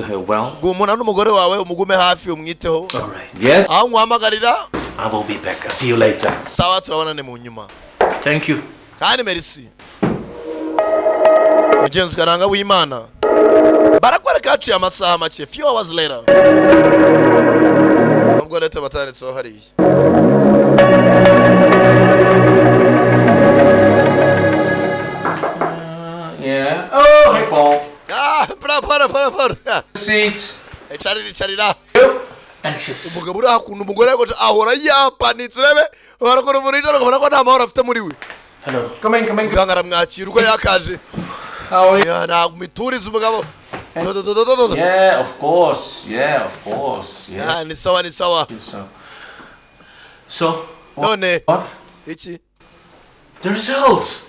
her well. gumuna n'umugore wawe umugume hafi umwiteho All right. Yes. aho nkwamagarira I will be back. I'll see you later. sawa turabonane mu nyuma Thank you. kandi merci mugenzi karanga w'Imana barakwereka haciye amasaha make few hours later nubwo leta batanitseho hariya Yeah. Oh, hey Paul. para Seat. carira Anxious. umugabo uri hakuno umugore yagoje ahora yapanitse urebe barakora umuntu ijoro ukabona ko nta mahoro afite muri we Hello. Come in. muganga aramwakira uko yakaje How are you? nta miturize umugabo Yeah, of course. Yeah. ni sawa So, none What? iki the results.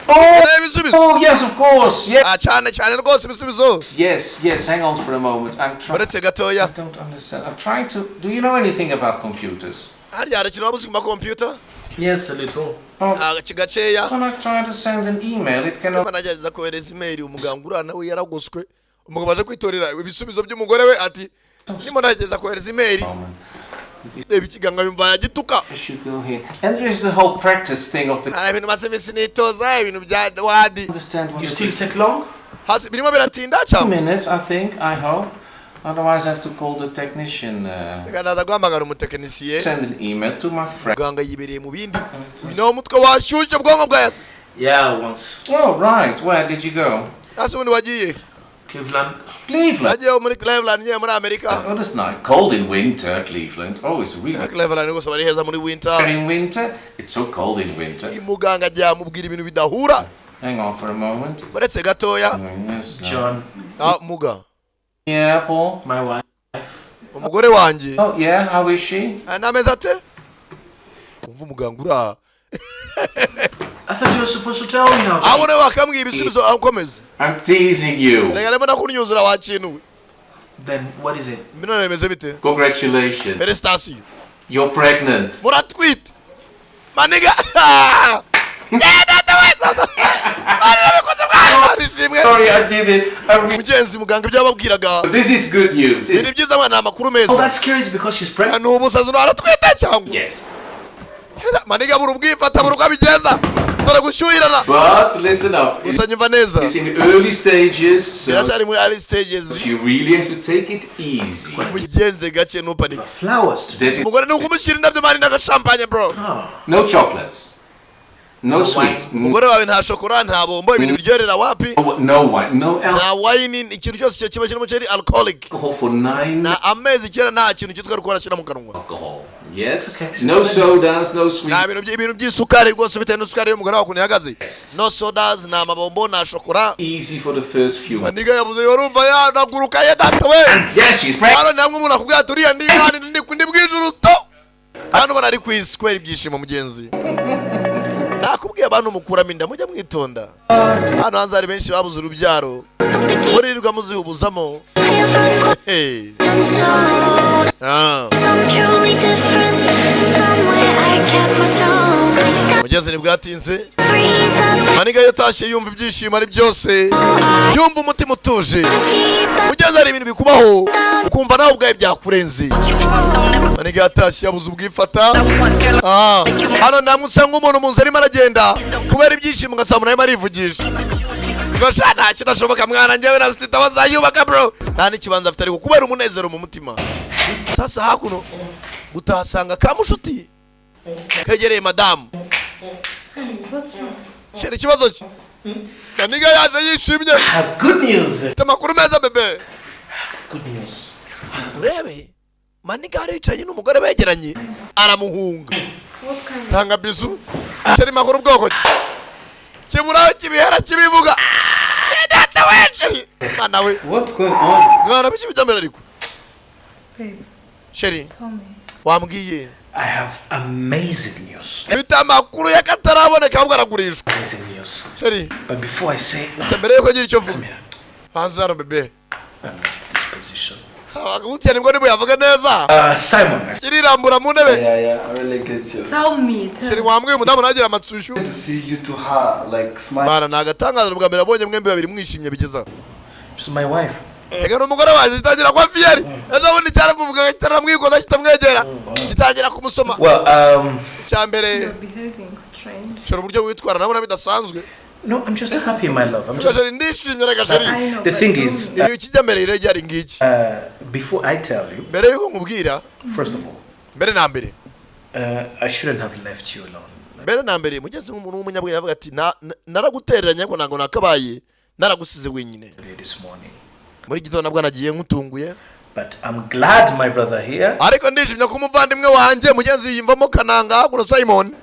ibisubizo Oh, yes, of course. Yeah. cyane rwose ibisubizo Yes. Hang on for a moment. I'm trying. uretse gatoya I don't understand. I'm trying to. Do you know anything about computers? harya hari ikintu wabuze ku makompiyuta Yes, a little. gakeya When I try to send an email, it cannot. nagerageza kohereza imeri umuganga uriya nawe yaragoswe umugabo aje kwitorera ibisubizo by'umugore we ati nimo nagerageza kohereza imeri reba ikiganga yumva yagituka I should go here. And there is the whole practice thing of the. hari ibintu maze iminsi nitoza ibintu bya wadi Understand what You it still is. take long? hasi birimo biratinda 2 cyangwa minutes, I think. I hope. Otherwise, I have to call the technician. reka naza guhamagara umutekinisiye Send an email to my friend. muganga yibereye mu bindi nawe umutwe washyushye ubwonko bwayase Yeah, once. Oh, right. Where did you go? hasi ubundi wagiye Cleveland. Cleveland. nagiye muri Cleveland ngiye muri Amerika Oh, that's nice. Cold in winter, Cleveland. Oh, it's really Cleveland rwose bari heza muri winter in winter. It's so cold in winter. muganga ajya amubwira ibintu bidahura Hang on for a moment. uretse gatoya Yes, no. John, muga Yeah, Paul. my wife. umugore wanjye Oh, yeah. How is she? nameze ate umva umuganga uraha I thought you were supposed to tell me how. aho nawe wakambwiye ibisubizo akomeze I'm teasing you. reka ndimo nakunyuzura wakintuwe Then what is it? mbino bimeze bite Congratulations. felicitation You're pregnant. muratwite maniga barishimwe Sorry, I did it. mugenzi muganga ibyo yababwiraga This is good news. ni byiza mwana amakuru Oh, meza that's scary. It's because she's pregnant. ni umusazi aratwite cyangwa Yes. maniga buri ubwifata buri uko abigenza dore gushyuhirana But listen up. gusa nyumva neza It's in early stages, so biracyari muri early stages you really have to take it easy. mugenze gake ntupanike Flowers today. That is umugore ni ukumushyira indabyo mani n'agashampanye bro Oh. no chocolates, no sweet, umugore wawe nta shokora nta bombo ibintu biryoherera wapi no wine, no nta wayini ikintu cyose cyo kiba kirimo cyari alcoholic alcohol for 9 na amezi kera nta kintu cyitwa rukora ashyira mu kanwa alcohol. Yes. No sodas, no sweet. nta ibintu by'isukari rwose bitewe n'isukari y'umugore wawe ukuntu ihagaze no sodas nta mabombo nta shokora Easy for the first few. maniga yabuze warumva yanaguruka ye data we Yes, she's pregnant. hano namwe umuntu akubwira ati uriya ndi kandi ndi bwijuru to kandi ubona ari ku isi kubera ibyishimo mugenzi nakubwiye abantu mukuramo inda mujya mwitonda hano hanze hari benshi babuze urubyaro muririrwa muzihubuzamo mugeze ntibwatinze maniga iyo utashye yumva ibyishimo ari byose yumva umutima utuje mugeze hari ibintu bikubaho ukumva nawe ubwawe byakurenze maniga yatashye yabuze ubwifata hano namwe usanga umuntu mu nzu arimo aragenda kubera ibyishimo ugasanga arimo arivugisha ngasha nta kidashoboka mwana njyewe na sitita bazayubaka bro nta n'ikibanza afite ariko kubera umunezero mu mutima sasa hakuno utahasanga kamushuti kegereye madamu sheri ikibazo cye maniga yaje yishimye Have good news. mfite amakuru meza bebe Good news. urebe maniga aricaye n'umugore begeranye aramuhunga What kind? tanga bizu sheri makuru bwoko ki kiburaho kibihera kibivuga data we sheri mwana we What's going on? mwana biki bijyambere ariko Babe, sheri tell me. wambwiye I have amazing news. mfite amakuru y'akataraboneka ahubwo aragurishwa Amazing news. sheri But before I say, gusa mbere yuko agira icyo mvuga hanze hano bebe I'm not in this position. Agutiyene ngo nibo yavuga neza. Simon. Kirirambura mu ntebe. Yeah, I really get you. Tell me. Sheri wambwiye umudamu nagira amatsushu. To see you to her, like, smile. Bana nagatangaza bwa mbere abonye mwembe babiri mwishimye bigeza. She's my wife. Ega n'umugore waje itangira kwa fieri. Ndabona cyane muvuga kitaramwikoza kitamwegera. Gitangira kumusoma. Well, cyambere. You're behaving strange. Sheri uburyo witwara nabona bidasanzwe. no, I'm just happy, my love. I'm just. Sheri ndishimye rega sheri. I know. The but thing tell is, me. Iyo kijyambere irejya ngiki. before I tell you, Mbere yuko nkubwira, first of all, mbere na mbere. I shouldn't have left you alone. Mbere na mbere mugeze nk'umuntu w'umunyabwenge yavuga ati naragutereranya ko nango nakabaye naragusize wenyine. This morning. Muri gitondo nabwo nagiye nkutunguye. But I'm glad my brother here Ariko ndishimye ko umuvandimwe wanjye mugenzi yimvamo kananga kuno Simon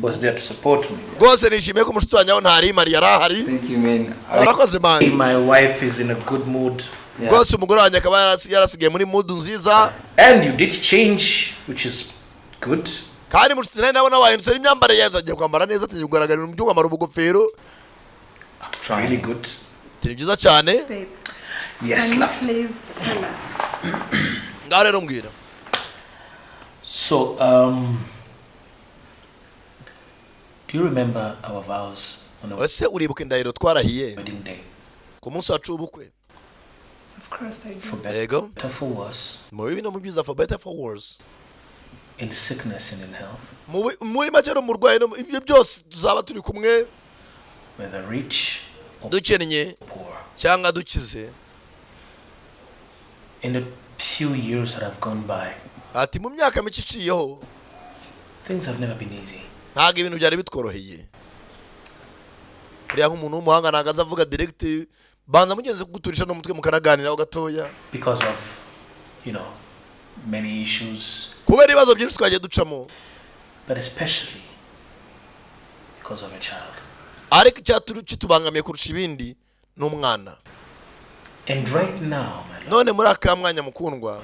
was there to support me. rwose nishimiye ko mushitsi wanjye aho ntari mari yarahari. Thank you, man. Arakoze man. My wife is in a good mood. Rwose umugore wanjye akaba yarasigaye muri mood nziza. And you did change, which is good. Kandi mushitsi nawe nabona wahindutse imyambaro yaje agiye kwambara neza agiye kugaragarira mu by'umwambaro ubugofero. Really good. Ni byiza cyane. Babe, Yes, can you love. please tell us? Ngaho rero mbwira. So, do you remember our vows on our Ese uribuka indahiro twarahiye wedding day? ku munsi wacu w'ubukwe? Of course I do. For There you go. better, for worse, Mu bibi no mu byiza, for better for worse. in sickness and in health, Muri make no mu rwayi no ibyo byose tuzaba turi kumwe, whether rich or dukenye poor. cyangwa dukize. In the few years that have gone by, Ati mu myaka mike iciyeho things have never been easy. ntabwo ibintu byari bitworoheye. Uriya nk'umuntu w'umuhanga ntabwo azavuga direct banza mugenzi kuguturisha no mutwe mukanaganiraho gatoya. Because of, many issues, Kubera ibibazo byinshi twagiye ducamo. but especially because of a child. Ariko cyatubangamiye kurusha ibindi n'umwana. And right now, my love, None muri aka mwanya mukundwa,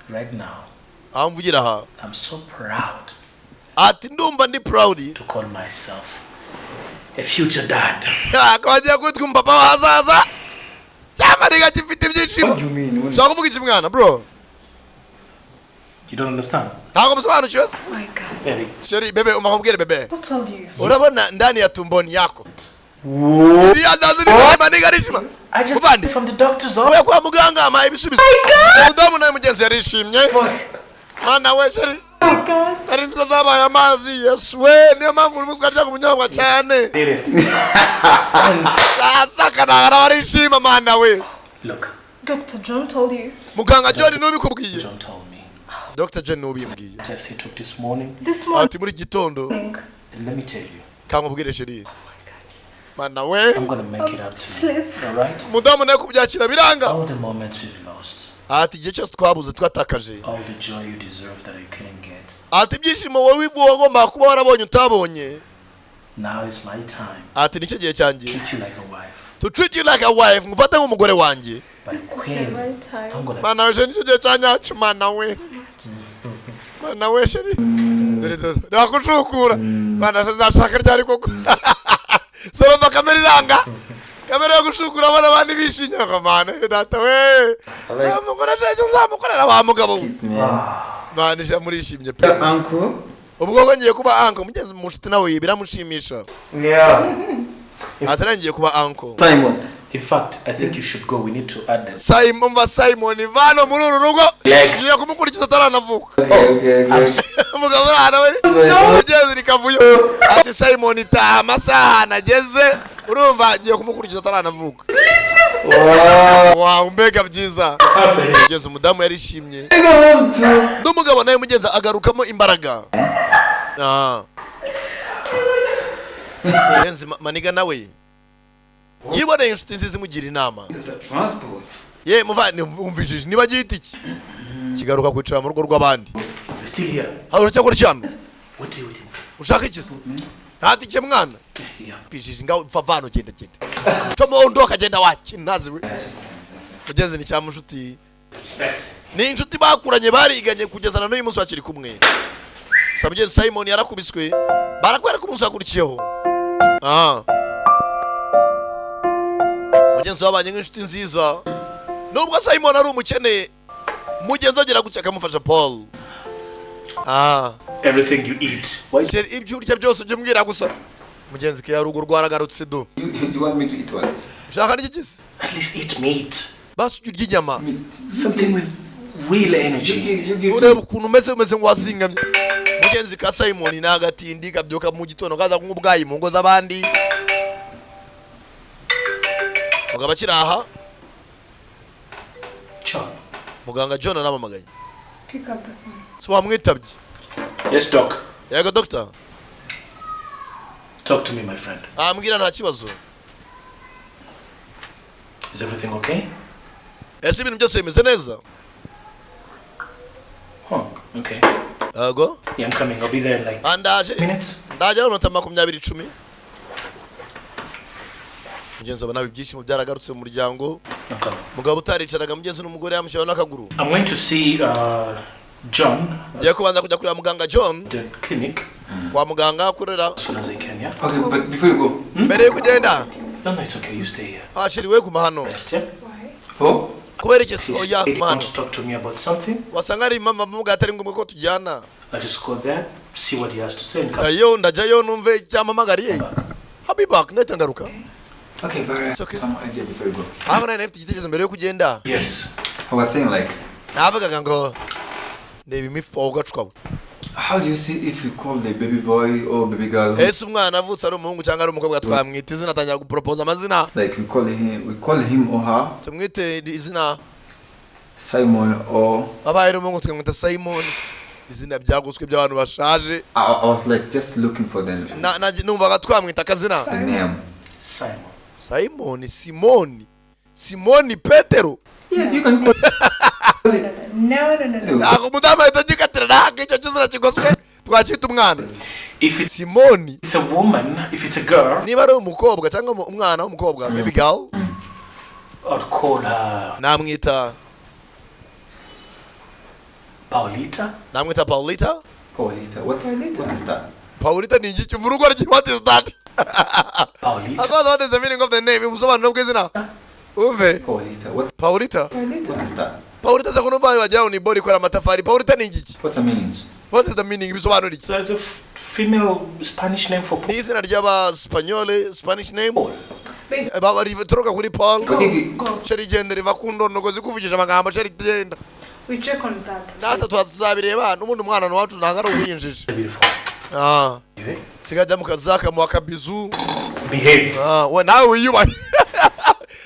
right now, aho mvugira aha, I'm so proud ati ndumva ndi proud to call myself a future dad. akabagiye kwitwa umupapa w'ahazaza cyangwa niga gifite ibyishimo. What do you mean? Ushaka kuvuga iki mwana bro? You don't understand? Ntabwo musobanukiwe se? Oh my God. Baby. Sheri bebe umakubwire bebe. Who told you? Urabona ndani ya tumboni yako. Iriya ndazi ni kama niga rishima. I just Uvandi. from the doctor's Uya office. kwa muganga ama ibisubizo. Umudamu nawe mugenzi yarishimye. Mana we sheri. Oh God. Ari nziko zabaye amazi. Yesu we niyo mpamvu uri muswa cyangwa umunyobwa cyane. Sasa kanagara barishima mana we. Look, Dr. John told you. Muganga John nubikubwiye. John told me. Dr. John nubimbwiye. Test he took this morning. This morning. Ati muri gitondo And let me tell you, kamubwire sheri. Mana we. I'm gonna make I'm it up to you. speechless. Alright? Mudamu nawe kubyakira biranga. All the moments we've lost, Ati igihe cyose twabuze twatakaje. all the joy you deserve that you couldn't get. Ati ibyishimo wowe wagomba kuba warabonye utabonye. Now is my time Ati nicyo gihe cyanjye. to treat you like a wife. To treat you like a wife, ngufate nk'umugore wanjye. But This is the Queen, right time. I'm gonna Mana we sheri nicyo gihe cyanyacu mana we. Mana we sheri. Ndakushukura. Mana zashaka ryari koko. Sorova kamera iranga. Kamera yo gushukura abana abandi bishinya kamana. Data we. Amukora cyo zamukorera ba mugabo. Mana je murishimye pe. Uncle? Ubwo ngo ngiye kuba uncle mugeze mu nshuti nawe biramushimisha. Yeah. Atarangiye kuba uncle. Simon. In fact, I think you should go. We need to add this. Simon vano muri uru rugo. Ngiye kumukurikiza ataranavuka. Okay. Umugabo arana we. Mugeze rikavuyo. Ati Simon itaha amasaha nageze. Urumva ngiye kumukurikiza ataranavuka. Wow, mbega byiza. Mugeze umudamu yarishimye. N'umugabo nawe mugeze agarukamo imbaraga. Yenzi maniga nawe. Yiboneye inshuti nziza imugira inama. Transport. Ye muvane umvishije niba gihita iki. Kigaruka kwicara mu rugo rw'abandi. Still here. Aho uracakora cyane. What are you waiting for? Ushaka iki se? Ntatike mwana. Yeah. Pishije ngaho vavano genda. Tomo ndo kagenda waki nazi we. Mugeze ni cyamushuti. Respect. Ni inshuti bakuranye bariganye kugeza na n'uyu munsi bakiri kumwe. Sabye Simon yarakubiswe. Barakwera ku munsi wakurikiyeho. Mugenzi wabanye nk'inshuti nziza. nubwo Simon ari umukene mugenzi agira gutya akamufasha Paul. Everything you eat. Why? Ibyo urya byose ujye mbwira gusa. Mugenzi ke yarugo rwaragarutse do. You want me to eat what? Ushaka n'igikisi? At least eat meat. Basi urya inyama. Something with real energy. Ureba ukuntu umeze ngo wazingamye. Mugenzi ka Simon nagatindi kabyoka mu gitondo kaza nk'ubwayi mu ngo z'abandi. Mugaba kiraha. John. Muganga John aramamagaye. Pick up the phone. So wamwitabye. Yes, doc. Yego doctor. Talk to me, my friend. Mbwira nta kibazo. Is everything okay? Ese ibintu byose bimeze neza? Okay. Go. Yeah, I'm coming. I'll be there in like minutes. Ndaje no 20-10. Mugenzi abana ibyishimo byaragarutse mu muryango. Mugabo utaricaraga mugenzi n'umugore yamushyira n'akaguru. I'm going to see John. Giye kubanza kujya kuri muganga John. The clinic. Kwa muganga kurera. As soon as I can, yeah. Okay, but before you go. Mbere yo kugenda. No, it's okay. You stay here. Ashiriwe ku mahano. Rest, yeah? Oh? Kubera iki oya You want man. to talk to me about something? Wasanga ari mama muga atari ngombwa ko tujyana. I just go there, see what he has to say and come. Ayo ndajayo numve cyamamagariye. I'll be back ndahita ngaruka. Okay, but It's okay. some idea before you go. Abana nafite igitekerezo mbere yo kugenda. Yes. I was saying like, Navugaga ngo ndeba imifu gacukwa. how do you see if you call the baby boy or baby girl? Ese umwana avutse ari umuhungu cyangwa ari umukobwa twamwita izina atangira gupropose amazina. Like we call him or her Tumwite izina Simon or abaye umuhungu twamwita Simon. Izina byaguswe by'abantu bashaje. I was like just looking for the Numvaga twamwita akazina. name. Simon. Simoni Petero. Yes, you can call No. Ako mudama itajikatira nake cyo kizira kigoswe twakita umwana. If it's Simoni. It's a woman, if it's a girl, Niba ari umukobwa cyangwa umwana w'umukobwa baby girl. I'd call her Namwita Paulita. Namwita Paulita. Paulita. What is that? Paulita ni iki mu rugo rye? What is that? Paulita. What is the meaning of the name? Umusobanuro bw'izina. Uve. Paulita. What Paulita. is that? Paulita za kuno bayo wajao ni body kwa amatafari. Paulita ni iki? What's the meaning? What is the meaning? Ibisobanuro iki? So it's a female Spanish name for Paul. Ni izina ry'aba Spanish name. Paul. Baba rivuga kuri Paul. What if you Sheri gender riva kundono zikuvugisha amagambo sheri genda. We check on that. Nata twazabireba n'umuntu mwana wacu ntangara ubuyinjije. Beautiful. Sigajya mukazaka mu akabizu. Behave. We nawe wiyubahe.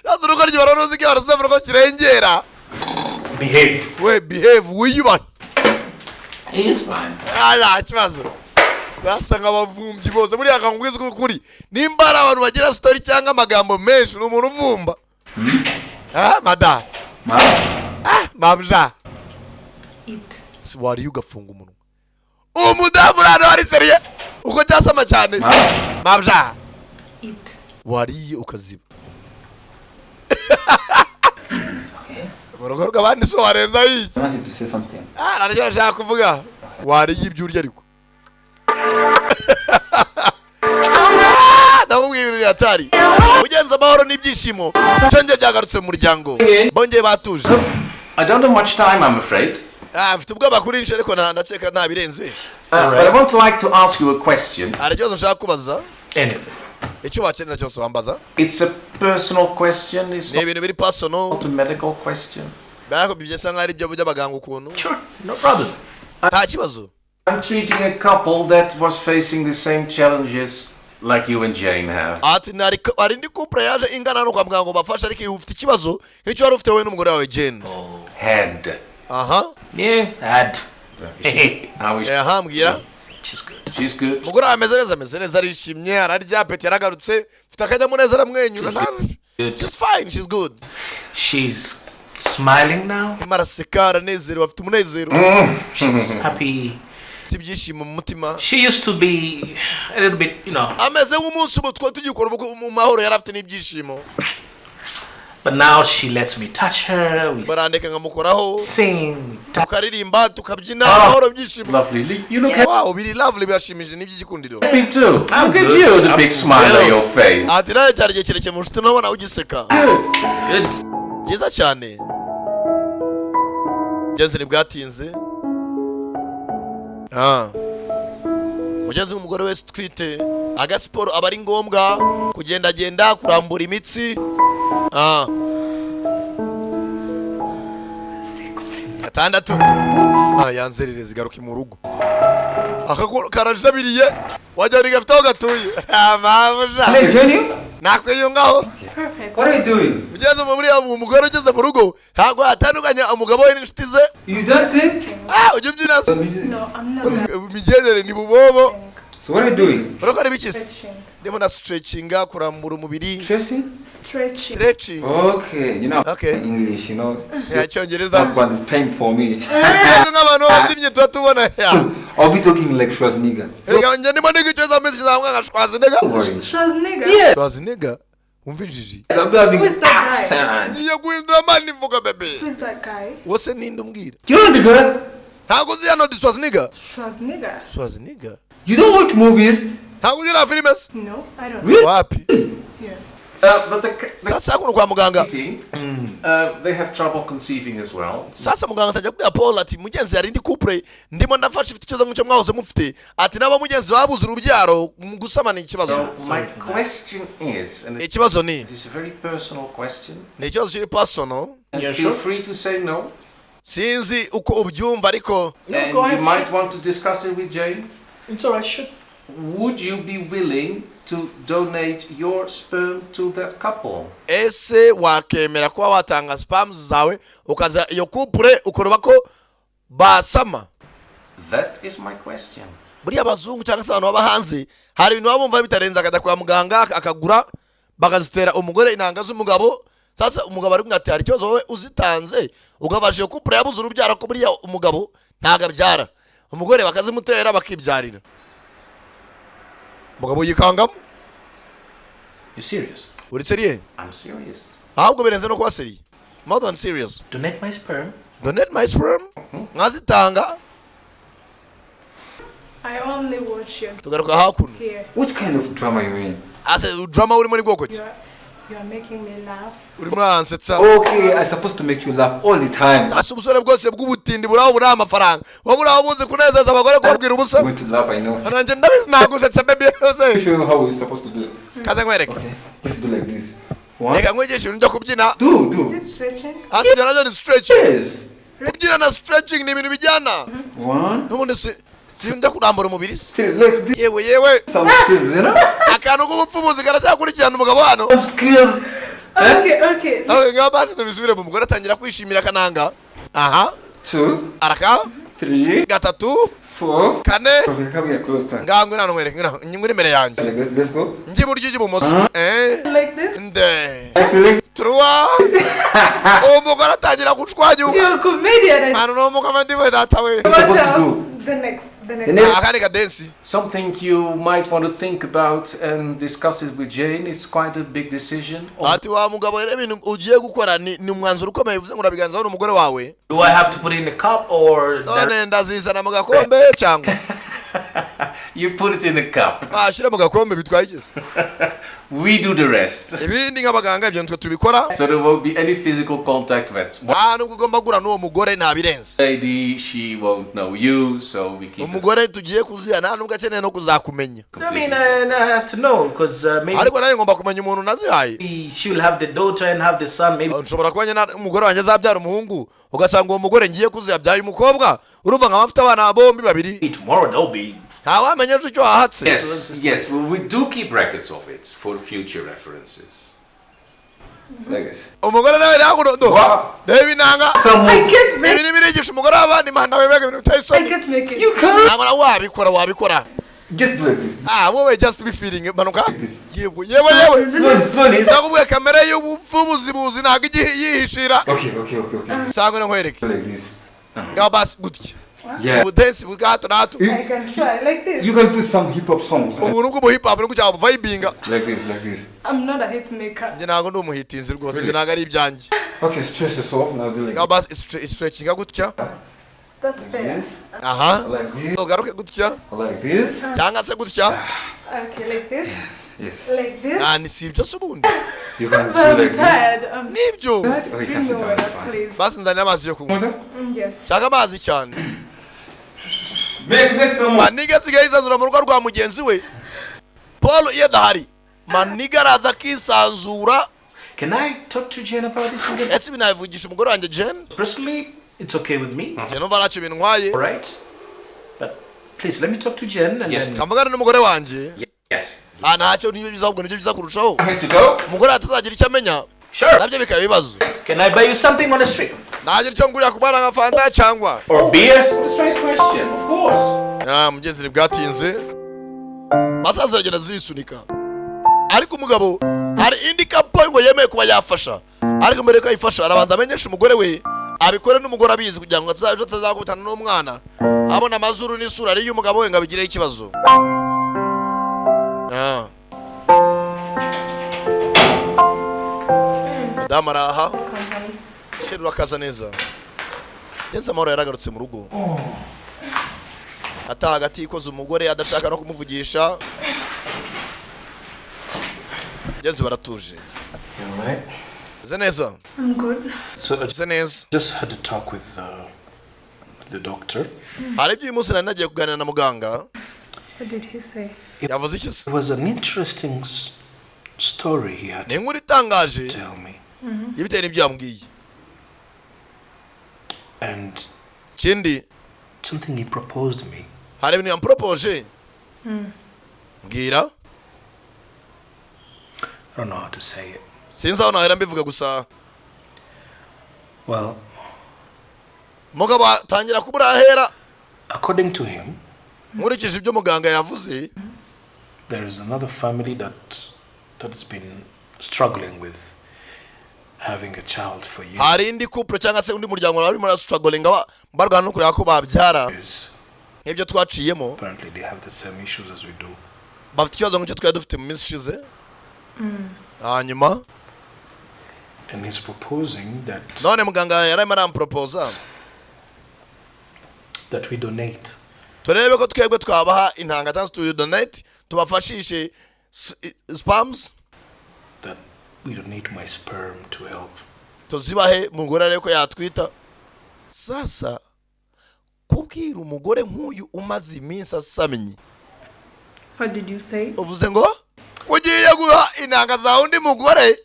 Nazo ruko ryo barozi ke barasabira ko kirengera. Behave. We behave wiyubahe. He's fine. Kibazo. Sasa nk'abavumbyi bose muri akangwizwe kuri. Nimba ari abantu bagira story cyangwa amagambo menshi n'umuntu uvumba. Mada. Mabja. Eat. Siwari ugafunga umunwa. Umudamu rano ari seriye. Uko cyasama cyane. Mabja. Eat. Wariye ukaziba. Murugo rw'abandi so warenza iki? I wanted to say something. Naryo nashaka kuvuga. Wariye ibyo urya ariko. Ndamubwira atari. Mugenza amahoro n'ibyishimo. Cyonge byagarutse mu muryango. Bongeye batuje. I don't have much time, I'm afraid. Mfite ubwoba kuri inshe ariko ndaceka ntabirenze. But I want like to ask you a question. Ari cyo nshaka kubaza. Anything. Icyo wakenera cyose wambaza. It's a personal question. It's Ni ibintu biri personal. not a medical question. Bako byesa nk'ari byo by'abaganga ukuntu. Sure. No problem. Nta kibazo. I'm treating a couple that was facing the same challenges like you and Jane have. Ati ari ndi couple yaje ingana no kwa muganga ngo bafasha ariko ufite ikibazo nk'icyo wari ufite wowe n'umugore wawe Jane. Had. Yeah, had. How is Mbwira. She's good. She's good. Umugore wawe ameze neza arishimye ararya peti yaragarutse mfite akanyamuneza aramwenyura. She's fine, she's good. She's smiling now. Imaraseka aranezerewe afite umunezero. She's happy. Afite ibyishimo mu mutima. She used to be a little bit, Ameze nk'umunsi umwe tugikora mu mahoro yari afite n'ibyishimo. But now she lets me touch her. We Barandeka ngamukoraho. sing. Tukaririmba tukabyina mahoro byishimo. Lovely. You look Wow, biri lovely byashimije n'iby'igikundiro. happy too. Look at good. you, the I'm big smile on thrilled. your face. Ati nawe cyari igihe kirekire mu nshuti nabona ugiseka. It's good. Byiza cyane. Mugenzi ntibwatinze. Mugenzi w'umugore wese twite agasiporo aba ari ngombwa kugendagenda kurambura imitsi. Gatandatu. Yanzerere zigaruka mu rugo. Akaguru karajabiriye wajyari gafite aho gatuye. Mabuja. Can I join you? Nakwiyungaho. Perfect. What are you doing? Mugenzi muri umugore ugeze mu rugo ntabwo atandukanya umugabo we n'inshuti ze. You dancing? Ujye ubyina. No, I'm not. Migendere ni bubobo. So what are you doing? Urakora ibiki? Stretching. Ndimo na stretchinga kurambura umubiri. Tracing? Stretching. Stretching. Okay, you know Okay. English, you know. Cyongereza. That one is paying for me. Nk'abantu babyinnye tuba tubona. I'll be talking like Schwarzenegger. Njye ndimo nigiceza message zamwe nka Schwarzenegger. Don't worry. Schwarzenegger? Yeah. Schwarzenegger. Umvijiji. I'll be having Who is that guy? accent. Niye guhindura mani mvuga bebe. Who is that guy? Wose ninde umbwira? You know the girl? Ntabwo uzi hano Schwarzenegger. Schwarzenegger? Schwarzenegger. You don't watch movies? Ntabwo ugira filime se? No, I don't. Really? Wapi? Yes. But the Sasa kuno kwa muganga. they have trouble conceiving as well. Sasa muganga atajya kubwira Paul ati mugenzi yari ndi couple ndimo ndafasha ifite ikibazo nk'icyo mwahoze mufite ati nabo mugenzi babuze urubyaro gusamana ikibazo. So my question is, and Ikibazo ni it is a very personal question, ni ikibazo kiri personal. and feel free to say no. Sinzi uko ubyumva ariko And go ahead, you might want to discuss it with Jane. It's alright, shoot. Would you be willing to donate your sperm to that couple? ese wakemera kuba watanga spams zawe ukaza iyo couple ukoroba ko basama? That is my question. Buriya abazungu cyangwa se abantu baba hanze hari ibintu baba bumva bitarenze akajya kwa muganga akagura bakazitera umugore intanga z'umugabo. Sasa umugabo ari kumwatira ikibazo wowe uzitanze ugabashije couple yabuze urubyaro ko buriya umugabo ntago abyara umugore bakazimutera bakibyarira umugabo yikangamo. You serious? Uri seriye? I'm serious. Ahubwo birenze no kuba seriye. More than serious. Donate my sperm. Donate my sperm. Mwazitanga. I only watch you Tugaruka hakuno. here. Which kind of drama you in? Ase drama uri muri bwoko ki? You are making me laugh. Uri mwansetsa. Okay, I'm supposed to make you laugh all the time. Ase ubusore bwose bw'ubutindi buraho buri amafaranga. Wabura buze kunezeza abagore kubwira ubusa. I'm going to laugh, I know. Ananje ndabizi nagusetsa baby Let me yose. show you how we're supposed to do it. Kaza nkwereke. Okay, let's do like this. One, Reka nkwigishe ibintu byo kubyina. do. Is it stretching? Ase ibyo nabyo ni stretching. Yes. Kubyina na stretching ni ibintu bijyana. One, N'ubundi si njya kurambura umubiri se. two, like this. Yewe. Some things, you know? Akantu k'ubupfubuzi karacyakurikirana umugabo hano. Some skills. Okay. Ngaho basi tubisubire mu mugore atangira kwishimira kananga. Aha. 2, Araka. 3, Gatatu. 4. Kane. Okay, come here, close time. Ngango nano mwereke nguri imbere yanjye. Let's go. Ngi buryo ibumoso. Like this? Nde. I feel like Trois. Umugore atangira gucwanyuka. You're a comedian. Hano no mugabo ndiwe data we. What supposed to else? do? The next. Akandi ka dance. Something you might want to think about and discuss it with Jane. It's quite a big decision. Ati wa mugabo rero ibintu ugiye gukora ni umwanzuro ukomeye uvuze ngo urabiganzaho n'umugore wawe. Do I have to put it in a cup or? None ndazizana mu gakombe cyangwa You put it in a cup. ashira mu gakombe bitwaye iki se? We do the rest. Ibindi nk'abaganga ibyo nitwe tubikora. So there won't be any physical contact with Nubwo ugomba gura n'uwo mugore ntabirenze. lady. She won't know you, so we keep it Umugore tugiye kuzihana nubwo akeneye no kuzakumenya. I mean, completely I have to know because maybe Ariko nawe ngomba kumenya umuntu nazihaye. she will have the daughter and have the son. Maybe Nshobora kuba nyina umugore wanjye azabyara umuhungu ugasanga uwo mugore ngiye kuziyabyaye umukobwa urumva nka bafite abana bombi babiri. tomorrow they'll be. Ntawamenya icyo wahatse. Yes, well, we do keep records of it for future references. like this. Umugore nawe rero ndo. Wow. Reba inanga. I can't make Ibi nibirigisha umugore w'abandi manda webega ibintu biteye I isoni. can't make it. You can't. Ntabwo nawe wabikora. Just do like this. Wowe just be feeling manuka. Like this. Yewe. Slowly. Ndakubwiye kamera y'ubupfubuzi ntabwo yihishira. Okay. Sangwe nkwereke. Like this. Ngaho basi gutya. Yeah. Ubudensi bwa hato na hato. I can try like this. You can put some hip hop songs. Ubuntu bw'ubu hip hop n'uko cyaba vibinga. Like this. I'm not a hit maker. Njye ntabwo ndi umuhitinzi rwose ibyo ntabwo ari ibyanjye. Okay, stretch yourself. Now do like Ngaho basi stretchinga gutya. That's fair. this. Aha. Like this. Ugaruke gutya. Like this. Cyangwa se gutya. Okay, like this. Yes. Like this. Ni si ibyo se ubundi. You can do I'm like this. tired. I'm Nibyo. Oh, you Give can me sit down. water, It's fine. please. Basi nzanira amazi yo kunywa. Water? Yes. Shaka amazi cyane. Make some more. Maniga sigaye izanzura mu rugo rwa mugenzi we. Paul iyo dahari. Maniga araza kisanzura. Can I talk to Jen about this again? Ese binavugisha umugore wanjye Jen? Personally, it's okay with me. Jen umva ntacyo bintwaye. All right. But please, let me talk to Jen and Yes. then... Kamugana n'umugore wanjye. Yes. Ntacyo nibyo bizahubwo nibyo biza kurushaho. I have to go. Umugore atazagira icyo amenya. Sure. Nabyo bikaba ibibazo. Can I buy you something on the street? Nagira icyo ngurira ku bana nka fanta cyangwa. Or beer? That's a nice question. Of course. Mugezi bwatinze. Masaza aragenda zirisunika. Ariko umugabo hari indi kapo ngo yemeye kuba yafasha. Ariko mbere ko ayifasha arabanza amenyesha umugore we abikore n'umugore abizi kugira ngo atazakubitana n'umwana. Abona amazuru n'isura ari y'umugabo we ngabigireho ikibazo. Madame araha. Sheri urakaza neza. Neza amahoro yaragarutse mu rugo. Ata hagati ikoze umugore adashaka no kumuvugisha. Ngenzi baratuje. You alright? Is neza? I'm good. So I Is neza? just had to talk with the doctor. Hari ibyo uyu munsi nari nagiye kuganira na muganga. What did he say? Yavuze iki se? It was an interesting story he had Ni to inkuru itangaje tell me. y'ibiteye n'ibyo yambwiye. And Kindi something he proposed me. hari ibintu yampropoje. Mbwira. I don't know how to say it. Sinzi aho nahera mbivuga gusa. Well, Mugabo atangira kubura ahera. according to him, Nkurikije ibyo muganga yavuze. there is another family that's been struggling with having a child for years. Hari indi couple cyangwa se undi muryango wari muri struggling barwana no kureba ko babyara. Nk'ibyo twaciyemo. Apparently they have the same issues as we do. Bafite ikibazo nk'icyo twari dufite mu minsi ishize. Hanyuma And he's proposing that none muganga yarimo aramproposa that we donate. turebe ko twebwe twabaha intanga cyangwa to donate tubafashishe sperms That we donate my sperm to help. tuzibahe mugore ariko yatwita. Sasa kubwira umugore nk'uyu umaze iminsi asamenye. What did you say? Uvuze ngo kugiye guha intanga za undi mugore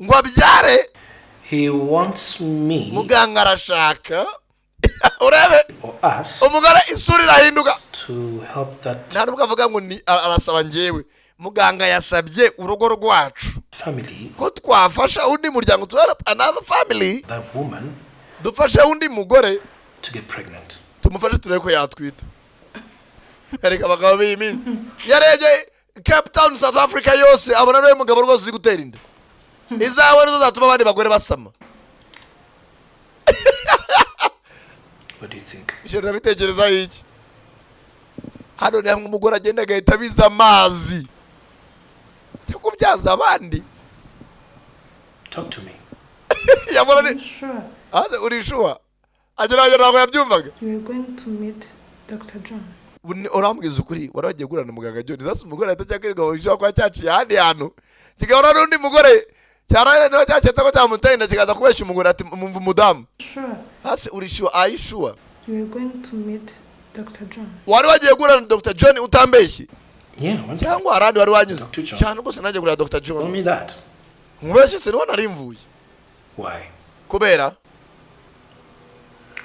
ngo abyare. He wants me Muganga arashaka urebe or us umugore isura irahinduka. to help that Nta nubwo avuga ngo ni arasaba ngewe. Muganga yasabye urugo rwacu family, ko twafasha undi muryango to help another family. that woman, Dufashe undi mugore to get pregnant. tumufashe turebe ko yatwita. Ereka abagabo b'iyi minsi yarebye Cape Town South Africa yose abona nawe mugabo rwose uzi gutera inda. Izawe nizo zatuma abandi bagore basama. What do you think? Ishobora bitekereza iki? Hano ni hamwe umugore agenda agahita biza amazi cyo kubyaza abandi. Talk to me. Yabona I'm ni sure uri sure agera ntabwo yabyumvaga. you are going to meet Dr. John. Urambwiza ukuri wari wagiye gurana muganga John sasa umugore atajya kwirirwa ushaka kwa cyaciye ahandi hantu kigahora n'undi mugore cyaraye niho cyacetse ko cyamutenda kikaza kubeshya umugore ati mumva umudamu. Sure Hasi uri sure are you sure? you are going to meet Dr. John. Wari wagiye gurana Dr. John utambeshye Yeah, one cyangwa arandi wari wanyuze Dr. John. cyane rwose najye gurana Dr. Tell John. me that. Mubeshye se niho nari mvuye Why? kubera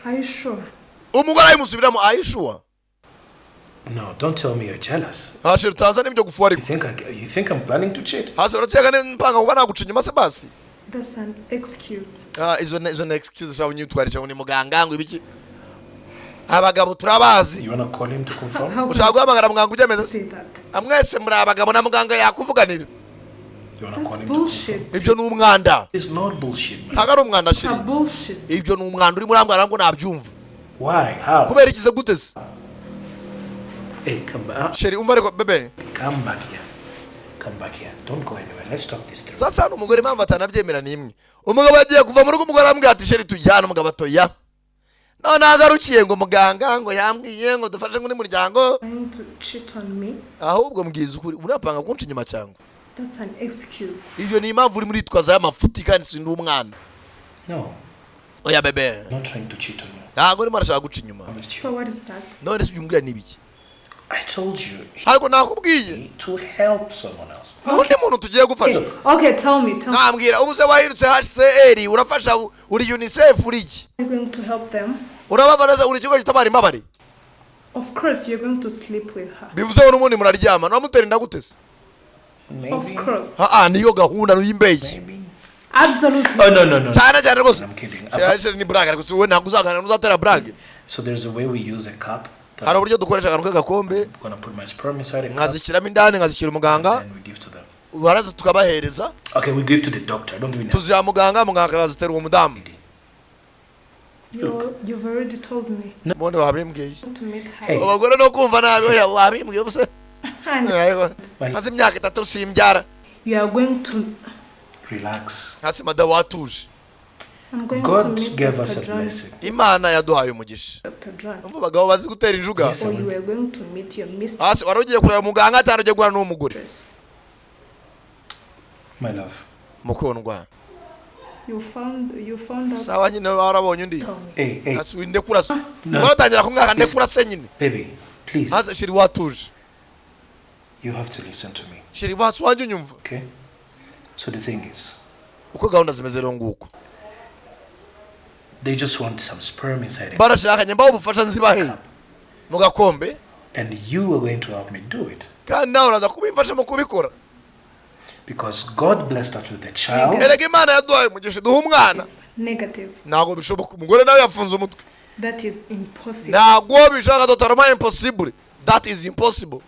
Are you sure? umugore ayimusubiramo are you sure? No, don't tell me you're jealous. Hasi utaza n'ibyo gufuwa ariko You think I'm planning to cheat? hasi urateka n'impanga kuba naguca inyuma se basi. That's an excuse. Izo ni excuse shaho nyitwarisha ngo ni muganga ngo ibiki. Abagabo turabazi. You wanna call him to confirm? How Ushaka can guhamagara muganga ujyameza you se? say that? Amwese muri abagabo na muganga yakuvuganira. You wanna That's call him to bullshit. Ibyo ni umwanda. It's not bullshit, man. Ntago ari umwanda shiri. That's bullshit. Ibyo ni umwanda uri muri ambwara ngo nabyumva. Why? How? Kubera ikize gute se? Hey, come back. Shiri umva ariko bebe. Come back here. Come back here. Don't go anywhere. Let's talk this through. Sasa hano umugore impamvu atanabyemera ni imwe. Umugabo agiye kuva mu rugo umugore arambwira ati sheri tujyana umugabo atoya. None agarukiye ngo muganga ngo yambwiye ngo dufashe ngo ni muryango. Trying to cheat on me? Ahubwo mbwiza ukuri unapanga kunca inyuma cyangwa. That's an excuse. Ibyo ni impamvu uri muri twaza y'amafuti kandi sindi umwana. No, Oya bebe. I'm not trying to cheat on you. ntago ndimo arashaka guca inyuma. So what is that? None se umbwira nibiki? I told you Ariko nakubwiye to help someone else. nundi muntu tugiye gufasha. Okay, tell me. Nambwira ubu se wahirutse HCR urafasha uri UNICEF uri iki? Are you going to help them? Urababaraza uri kigo gitabara imbabare. Of course, you're going to sleep with her. Bivuze ngo n'umundi muraryama namutera ndagutese. Of course. Niyo gahunda n'uyimbeyi. Absolutely. Oh no. Cyane cyane rwose. I'm kidding. Cyane ni brag ariko we nakuzagana n'uzatera brag. So there's a way we use a cup. Hari uburyo dukoresha akantu k'agakombe. I'm gonna put my sperm inside a cup. Nkazishyiramo indani nkazishyira umuganga. And we give to them. Baraza tukabahereza. Okay, we give to the doctor. Don't give me that. Tuzira muganga akazitera uwo mudamu. You've already told me. Monde wabimbwiye. To meet her. Hey. Abagore no kumva nabi oya wabimbwiye bose. And Hasi imyaka 3 simbyara. you are going to. Relax. Hasi madamu watuje. I'm going to God meet gave Dr. us a John. blessing. Imana yaduhaye umugisha. Dr. John. Umva bagabo bazi gutera injuga. Yes. Or you are going to meet your mistress. Hasi warugiye kureba muganga cyane ugiye guhura n'umugore. My love. Mukundwa. You found out. Sawa nyine warabonye undi. Tell me. Hey. Hasi winde kurasa. No. Waratangira kumwaka ndekurase nyine. Baby, please. Hasi shiri watuje. You have to listen to me. Shiri basi wanje unyumva. Okay? So the thing is, Uko gahunda zimeze rero nguko. they just want some sperm inside it. Barashaka nyamba ubufasha nzibahe. Mu gakombe. And you are going to help me do it. Kandi nawe uraza kubimfasha mu kubikora. Because God blessed us with a child. Erega Imana yaduhaye umugisha duha umwana. Negative. Ntago bishoboka umugore nawe yafunze umutwe. That is impossible. Ntago bishaka Dr. Impossible. That is impossible.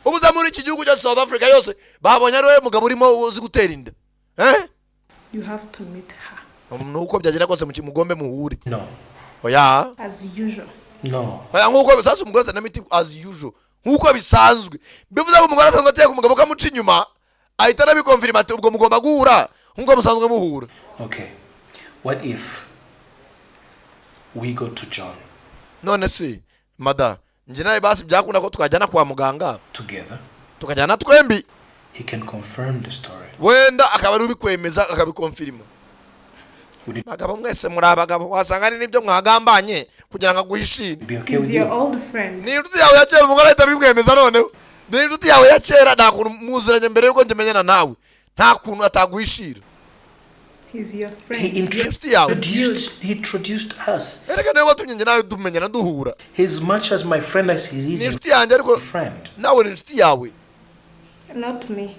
Ubuza muri iki gihugu cya South Africa yose babonye ari we mugabo urimo uzi gutera inda. You have to meet her. Nuko byagera kose mu kimugombe muhure. No. Oya. As usual. No. Oya nkuko sasa umugore sana miti as usual. Nkuko bisanzwe. Bivuze ko umugore asanzwe ateka umugabo kamuca inyuma ahita nabikonfirma ati ubwo mugomba guhura nkuko musanzwe muhura. Okay. What if we go to John None si mada nje nawe basi byakunda ko twajyana kwa muganga together? tukajyana twembi. He can confirm the story. Wenda akaba ari ubikwemeza akabikonfirma. Would it Bagabo mwese muri abagabo wasanga ari nibyo mwagambanye kugira ngo aguhishire. be okay He's with your you? old friend. Ni inshuti yawe ya kera umugore ahita bimwemeza noneho. Ni inshuti yawe ya kera nta kuntu muziranye mbere yuko ngemenyana nawe. Nta kuntu ataguhishira. He's your He friend. introduced us. Erega niwe watumye nge nawe tumenyana duhura. He's much as my friend as he Ni is inshuti yanjye ariko your friend. nawe ni inshuti yawe. Not me.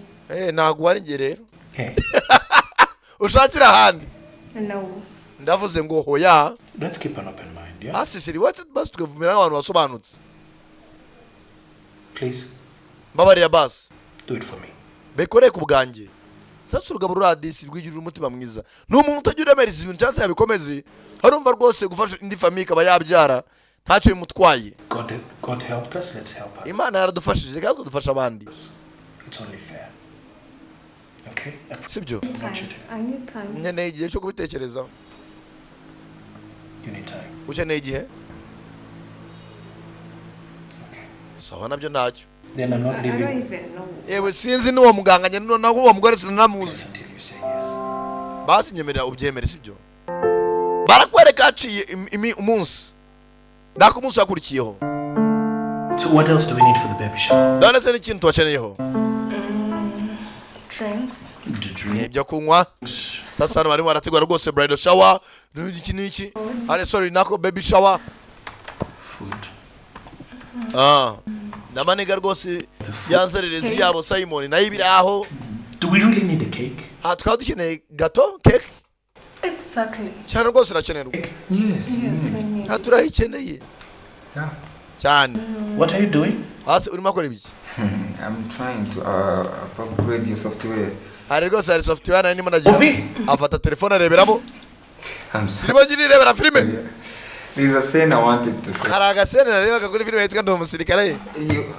Ntago wari nge rero. Hey, Ushakira ahandi. No. Ndavuze ngo hoya. let's keep an open mind, yeah? Hasi shiri what's basi tukavumira abantu basobanutse. Please, Mbabarira basi. do it for me. Bekore ku bwanjye. Sasa urugabo ruradisi rwigirira umutima mwiza. N'umuntu utagira merisi ibintu cyase yabikomeze. Harumva rwose gufasha indi family kaba yabyara ntacyo bimutwaye. God helped us, let's help her. Imana yaradufashije kandi dufasha abandi. It's only fair. Okay? Sibyo? Want you to. I need time. Nkeneye igihe cyo kubitekerezaho. You need time. Ukeneye igihe? Okay. Sawa nabyo ntacyo. Then I'm not I don't leaving even know. Yewe sinzi n'uwo muganga nyine naho uwo mugore sinanamuzi. until you say yes. Basi nyemerera ubyemere sibyo? Barakwereka aciye umunsi. Nako umunsi wakurikiyeho. So what else do we need for the baby shower? Done se n'ikintu wakeneyeho. Drinks. The drink. Ibyo kunywa. Sasa hano barimo barategura rwose bridal shower. Iki. Sorry nako baby shower. Food. Namaniga rwose yanzererezi yabo Simon nayo ibiraho. Do we really need a cake? Tukaba dukeneye gato cake. Exactly. Cyane rwose urakenerwa. Yes. Yes, we need. Turayikeneye. Yeah. Cyane. What are you doing? Hasi urimo akora ibiki? I'm trying to upgrade your software. Hari rwose hari software nari ndimo nagira. Movie? Afata telefone areberamo. I'm sorry. Ndimo ngirebera filime. Yeah. There's a scene I wanted to show. Hari agasene narebaga kuri filime yitwa Ndi umusirikare.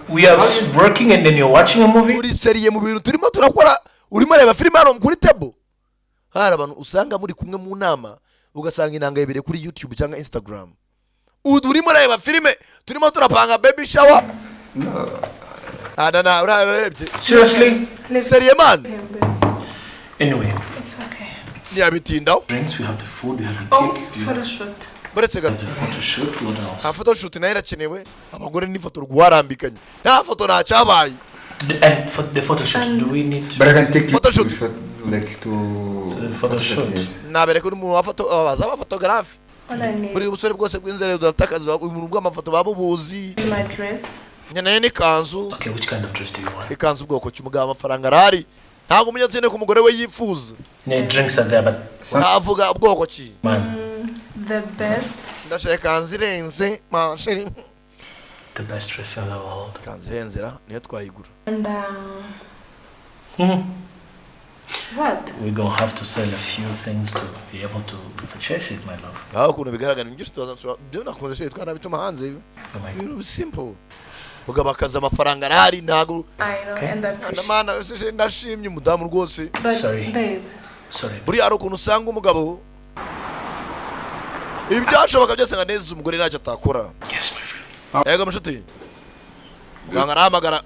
We are working and then you're watching a movie? Uri seriye mu bintu turimo turakora urimo reba filime hano kuri table. Hari abantu usanga muri kumwe mu nama ugasanga inanga yibere kuri YouTube cyangwa Instagram. Urimo reba filime turimo turapanga baby shower. No. Urarebye. Seriously? Seriye man. Anyway, It's okay. ntiyabitindaho. Drinks, we have the food, we have the Oh, cake, we photo shoot. Buretse have gato the photo shoot. What else? nta foto shoot nayo irakenewe abagore n'ifoto rwarambikanye nta foto nta cyabaye. And for the photo shoot, do we need to? But I can take you Photo to shoot. shot, like to the photo shoot. yes. nabereka uri mu bafoto bazaba photographe All I need buri busore bwose bw'inzerero dufite akazi umuntu bw'amafoto babubuzi. is my dress. nkeneye n'ikanzu. Okay, which kind of dress do you want? ikanzu ubwoko cy'umugabo amafaranga arahari ntabwo umunyatsine ku mugore we yifuza. Yeah, drinks are there, but navuga ubwoko ki man, The best. ndashaka ikanzu irenze masheri. the best dress in the world. ikanzu ihenzera niyo twayigura. And what? We're gonna have to sell a few things to be able to purchase it, my love. aho ukuntu bigaragara ni byinshi tuzansura byo nakunze sheri twanabituma hanze Oh my God. ibintu simple mugabo akazi amafaranga arahari ntabwo I know, Okay. and that fish. ndamana ndashimye umudamu rwose. But Sorry. babe, Sorry. buriya hari ukuntu usanga umugabo ibyashoboka byose ngo aneze umugore ntacyo atakora. Yes, my friend. yego mushuti muganga arahamagara.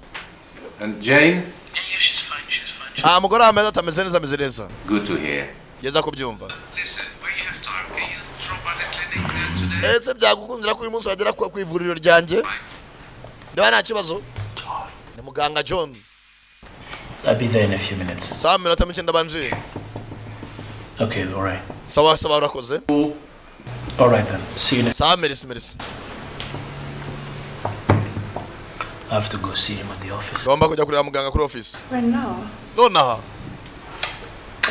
And Jane? Yeah, she's fine. She's fine. nta mugore ameze atameze neza ameze neza Good to hear. geza kubyumva. Listen, when you have time, can you drop by the clinic today? ese byagukundira ko uyu munsi wagera ku ivuriro ryanjye niba nta kibazo. ni muganga John. I'll be there in a few minutes. sawa minota mike ndabanje. Okay, all right. sawa sawa urakoze. All right then. See you next. sawa merisi. I have to go see him at the office. ngomba kujya kureba muganga kuri office right now. nonaha.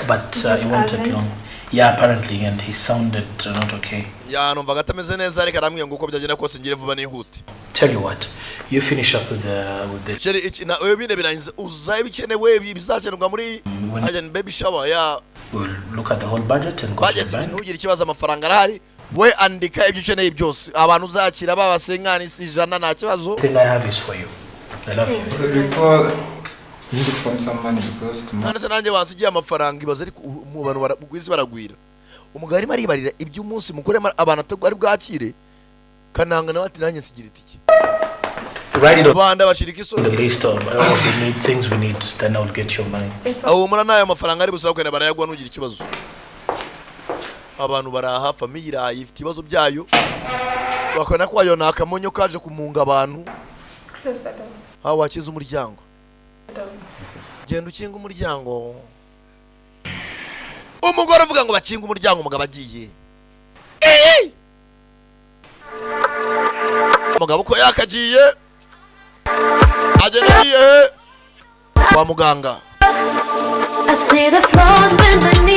But it won't take long. Yeah, apparently, and he sounded not okay. ya numvaga atameze neza ariko arambwiye ngo uko byagenda kose ngire vuba nihute. Tell you what, you finish up with the. sheri iki na wewe bine birangiza uzaye bikenewe bizakenerwa muri When agent baby shower ya we'll look at the whole budget and go to budget. the bank. ntugire ikibazo amafaranga arahari we andika ibyo ukeneye byose abantu uzakira babasenkani ijana nta kibazo. The thing I have is for you. I love you. Could you call need it from some money because tomorrow none se nanjye wasigiye amafaranga ibaze ariko mu bantu bw'isi baragwira umugabo arimo aribarira iby'umunsi mukore abantu ari bwakire kananga nawe ati nanjye nsigira itike. Write it rubanda bashirika on the isoni list of we need things we need. Then I'll get your money. It's abo muri nayo mafaranga ari busaba kwenda barayagwa nugira ikibazo. abantu baraha famiye irayi ifite ibibazo byayo bakona ko ayo nakamonyo kaje kumunga abantu. close that door. aho wakiza umuryango Door. genda ukinga umuryango. umugore uvuga ngo bakinga umuryango umugabo agiye. umugabo uko yakagiye agenda agiye kwa muganga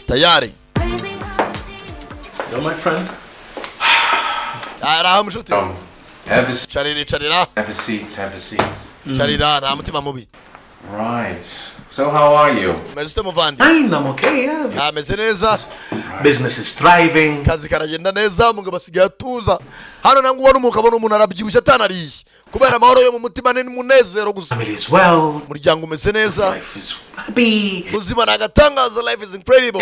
tayari. You're my friend. araha mushuti Have a seat. carira Have a seat. Have a seat. carira nta mutima mubi. Right. So how are you? meze muvandi. Fine, I'm okay. Yeah. ameze neza Business is thriving. kazi karagenda neza umugabo asigaye atuza hano nangu ubona umugabo n'umuntu arabyibushye atanariye kubera amahoro yo mu mutima n'umunezero gusa. Family is well. umuryango umeze neza Life is happy. ubuzima nagatangaza life is incredible.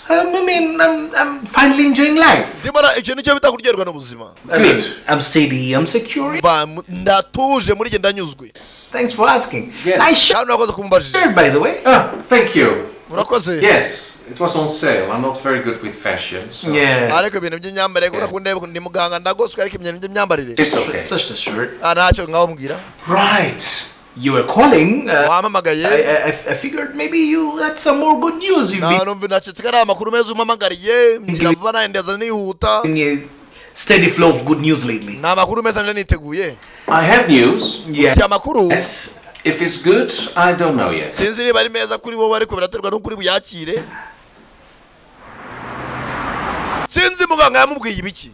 I mean, I'm finally enjoying life. ndimara icyo nicyo bita kuryoherwa n'ubuzima. Good. I'm steady. I'm secure. ndatuje muri jye ndanyuzwe. Thanks for asking. Yes. Nice shirt, kandi urakoze kumbajije. by the way. Ah, thank you. urakoze. Yes, it was on sale. I'm not very good with fashion, so Yeah. ariko ibintu by'imyambarire kubera ko ndeba ndi muganga ndagoswe ariko ibintu by'imyambarire it's okay. Such a shirt. ntacyo ngaho mbwira. Right. You were calling. wampamagaye I figured maybe you had some more good news. You've been numva nacitse ko ari amakuru meza umpamagariye ngira vuba nawe ndaza nihuta. in a steady flow of good news lately. ni amakuru meza nje niteguye. I have news. Yeah. ufite amakuru Yes. If it's good, I don't know yet. sinzi niba ari meza kuri wowe ariko biraterwa n'ukuri buyakire. sinzi muganga yamubwiye ibiki.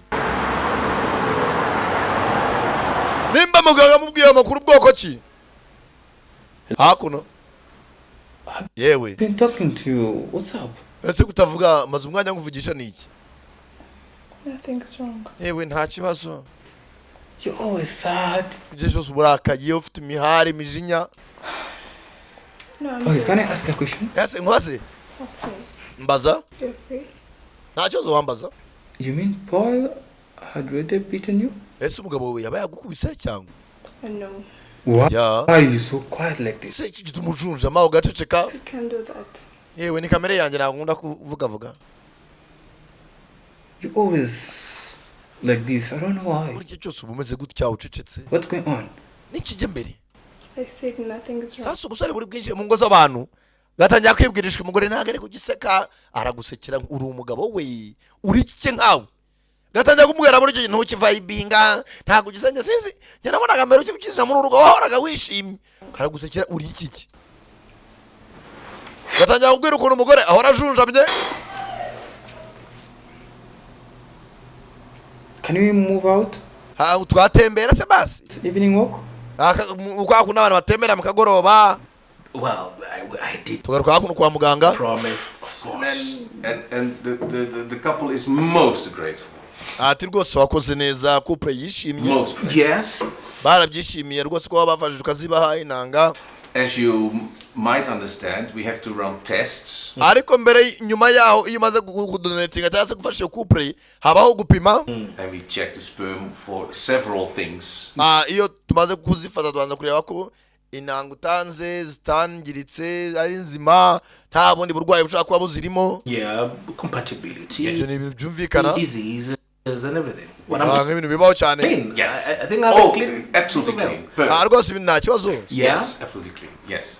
nimba muganga yamubwiye amakuru bwoko ki hakuno yewe been talking to you. What's up? ese kutavuga maze umwanya nguvugisha niki. Nothing's wrong. yewe nta kibazo. You're always sad. ibyo cyose uburakaye ufite imihari imijinya. No, I'm Okay, good. can I ask a question? ese nkwase Ask me. mbaza You're free. nta kibazo wambaza. You mean Paul had already beaten you? ese umugabo we yaba yagukubise cyangwa. I know. Why Yeah. are you so quiet like this? ese iki gituma ujunja mawe ugaceceka. You can't do that. yewe ni kamere yanjye ntabwo nkunda kuvugavuga. You always like this. I don't know why. buri gihe cyose uba umeze gutya ucecetse What's going on? n'ikijya mbere I said nothing is wrong. sasa ubusore buri bwinjiye mu ngo z'abantu gatangira kwibwirishwa umugore ntabwo ari kugiseka aragusekera uri umugabo we uri kike nkawe gatangira kumubwira muri icyo kintu ntukivayibinga ntabwo ugisenge sinzi njye nabonaga mbere ukikizira muri urugo wahoraga wishimye aragusekera uri kike gatangira kubwira ukuntu umugore ahora ajunjamye. Can we move out? twatembera se basi Evening walk? kwa kuna abantu batembera mu kagoroba. Well, I did tugaruka hakuno kwa muganga promise, of course. And the couple is most grateful. ati rwose wakoze neza couple yishimye Most grateful. Yes. barabyishimiye rwose ko bafashije ukazibaha inanga. As you might understand, we have to run tests. ariko mbere nyuma yaho iyo umaze kudonatinga cyangwa se gufasha iyo couple habaho gupima And we check the sperm for several things. iyo tumaze kuzifata tubanza kureba ko inanga utanze zitangiritse ari nzima nta bundi burwayi bushobora kuba buzirimo. Yeah, compatibility, ibyo ni ibintu byumvikana diseases and everything. nk'ibintu bibaho cyane. Clean. Yes. I think I'm Oh, clean. absolutely clean. Perfect. rwose ibintu nta kibazo. Yeah. Yes, absolutely clean. Yes.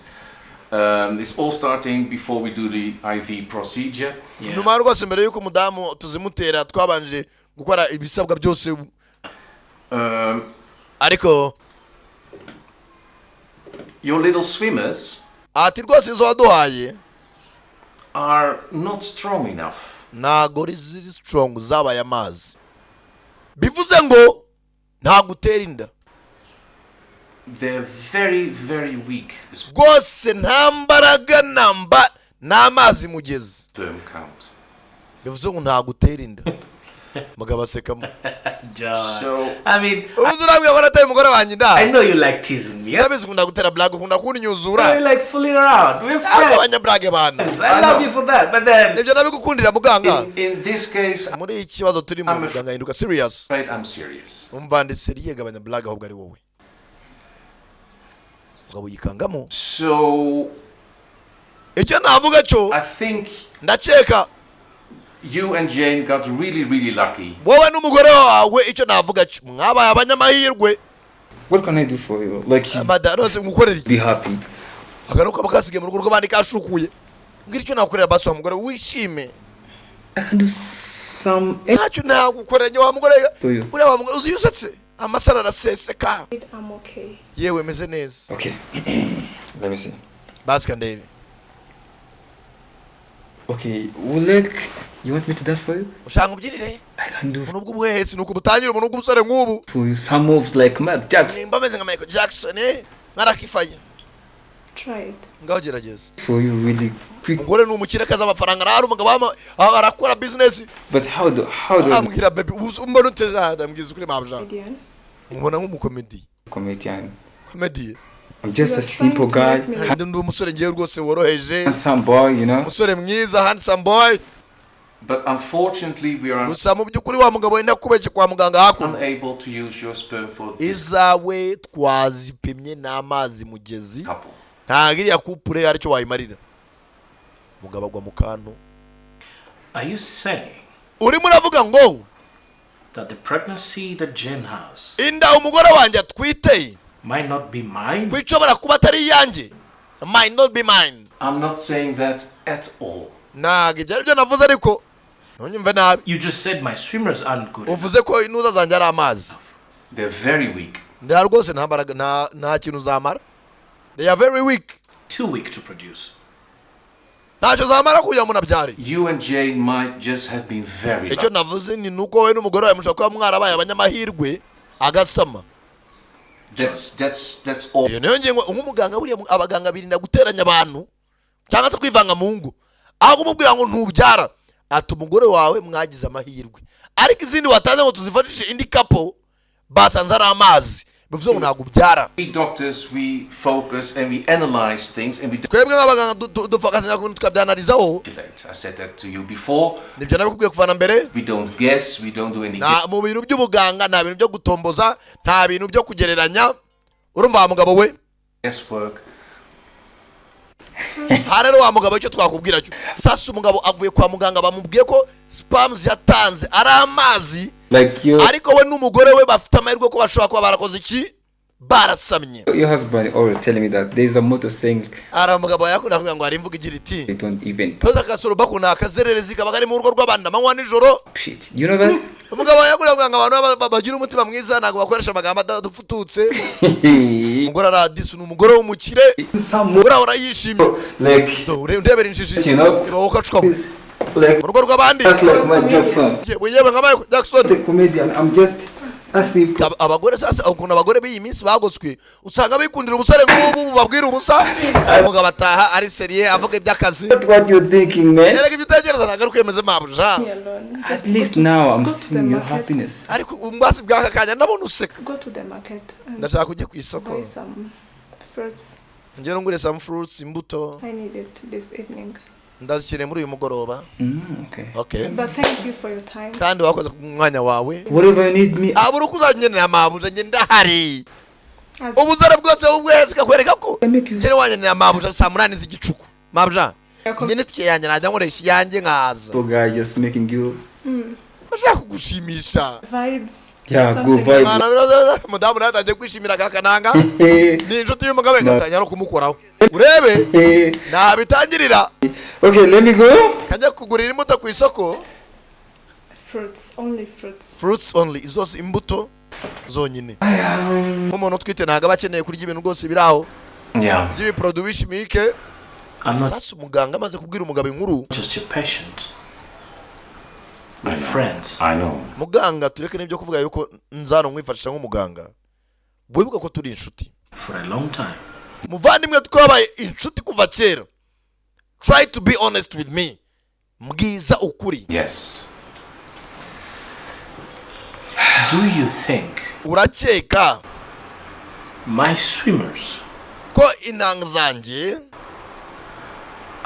It's all starting before we do the IV procedure. nyuma rwose mbere y'uko umudamu tuzimutera twabanje gukora ibisabwa byose ariko Your little swimmers ati rwose izo waduhaye are not strong enough. ntago ziri strong zabaye amazi bivuze ngo ntago utera inda They're very, very weak. The rwose nta mbaraga namba n'amazi mugezi sperm count. bivuze ngo ntago utera inda mugabo asekamo. John. So I mean, ubuze urambwira ko nateye umugore wanjye I inda know you like teasing me. Yeah? ndabizi ukunda gutera blague ukunda You kunnyuzura like fooling around. We're ntabwo friends. abanyablage bantu I love you for that, but then nibyo nabigukundira muganga. in this case, I'm muri iki kibazo turimo muganga hinduka serious afraid I'm serious. umva ndetse riyega abanyablage ahubwo ari wowe mugabo yikangamo. So icyo navuga cyo I think ndakeka you and Jane got really, really lucky. wowe n'umugore wawe icyo navuga cyo mwabaye abanyamahirwe. What can I do for you? Like, madarose ngukorera be iki happy. agaruka bakasigaye mu rugo rw'abandi kashukuye ngira icyo nakorera basi wa mugore wishime I can do some. ntacyo nagukorera nyo wa mugore For you. uriya wa mugore uzi yusetse amasara araseseka I'm okay. yewe meze neza Okay. Let me see. basi kandebe. Okay, Ulek, you want me to dance for you? ushanga ubyinire I can do umuntu bw'ubuhehesi nuko butangira umuntu bw'umusore nk'ubu for you some moves like Mark Jackson. nimba ameze nka Michael Jackson nkarakifanya Try it. ngaho gerageza. For you really quick. umugore ni umukire akaza amafaranga arahari umugabo arakora business But how do ambwira baby umbona uteza ndambwiza ukuri mabja Comedian. umubona nk'umukomedi comedian? komedi. I'm just You a are simple trying to guy, make me ndi umusore ngiye rwose woroheje handsome boy, you know. umusore mwiza handsome boy But unfortunately, we are gusa mu by'ukuri wa mugabo wenda kubeje kwa muganga hakuno unable to use your sperm for this izawe twazipimye n'amazi mugezi couple. ntabwo iriya kupure aricyo wayimarira mugabo agwa mu kantu. are you saying urimo uravuga ngo that the pregnancy that Jen has inda umugore wanjye atwite might not be mine? kwishobora kuba atari iyanjye might not be mine. I'm not saying that at all. ntabwo ibyo ari byo navuze ariko ntunyumve nabi You just said my swimmers aren't good. uvuze ko inuza zanjye ari amazi They're very weak. nda rwose nta mbaraga nta kintu zamara. They are very weak. Too weak to produce. ntacyo zamara kugira ngo nabyare. You and Jane might just have been very icyo lucky. navuze ni nuko wowe n'umugore wawe mushobora kuba mwarabaye abanyamahirwe agasama. That's all. iyo niyo ngingo nk'umuganga buriya abaganga birinda guteranya abantu cyangwa se kwivanga mu ngo aho kumubwira ngo ntubyara ati umugore wawe mwagize amahirwe ariko izindi watanze ngo tuzifashishe indi kapo basanze ari amazi bivuze ngo ntabwo ubyara. We doctors, we focus and we analyze things and we twebwe nk'abaganga dufakasanya ku bintu tukabyanarizaho. calculate. I said that to you before. nibyo nabikubwiye kuva na mbere. We don't guess, we don't do any mu bintu by'ubuganga nta bintu byo gutomboza nta bintu byo kugereranya urumva wa mugabo we guesswork. Harero wa mugabo icyo twakubwira cyo sasa umugabo avuye kwa muganga bamubwiye ko spams yatanze ari amazi ariko we n'umugore we bafite amahirwe ko bashobora kuba barakoze iki barasamye. Your husband always telling me that there is a motto saying ara mugabo yakunda kuvuga ngo ari imvuga igira iti they don't even koza kasoro bakuna akazererezi kaba kari mu rugo rw'abanda manywa nijoro. shit. You know that? Umugabo yakunda kuvuga ngo abantu bagira umutima mwiza nago bakoresha amagambo adufututse. Umugore aradisu n'umugore w'umukire urahora yishimye Like ndebera injiji you know bakacwa like urugo rw'abandi that's like my Jackson. yewe nka Michael Jackson. The comedian. I'm just asking. Abagore sasa ukunda abagore b'iyi minsi bagoswe usanga bikundira umusore nk'ubu babwira ubusa umugabo ataha ari seriye avuga iby'akazi. What you thinking, man? Erega ibitekerezo nagaruka yemeze mabuja. At least now I'm seeing your happiness. Ariko umbasi bwaka kanya ndabona useka. Go to the market and Ndashaka kujya ku isoko. buy some fruits. Ngero ngure some fruits imbuto. I need it this evening. Ndazikire muri uyu mugoroba. Okay. Okay. But thank you for your time. Kandi wakoze ku mwanya wawe. Whatever you need me. Abura kuzanyenera mabuja nge ndahari. As Ubuzara bwose ubwese kakwereka ko. Make you Ngere wanyenera mabuja saa 8 z'igicuku. Mabuja. Nge nitike yanjye najya nkoresha yanjye nkaza. poor guy just making you. Bashaka kugushimisha. vibes. Yeah, good vibe. Mudamu natangiye kwishimira kakananga. Hey, Ni inshuti y'umugabo gatanya no kumukoraho. Urebe hey. nabitangirira. Okay, let me go. Kajya kugurira imbuto ku isoko. Fruits, only fruits. Fruits only izose imbuto zonyine. Umuntu twite ntaga bakeneye kurya ibintu rwose biraho. Yeah. Ibi produit bishimike. I'm not Sasa umuganga amaze kubwira umugabo inkuru. just your patient. My friends. I know. Muganga tureke n'ibyo kuvuga yuko nzano mwifashisha nk'umuganga. Wibuka ko turi inshuti. For a long time. Muvandimwe twabaye inshuti kuva kera. Try to be honest with me. Mbwiza ukuri. Yes. Do you think Urakeka my swimmers ko intanga zanjye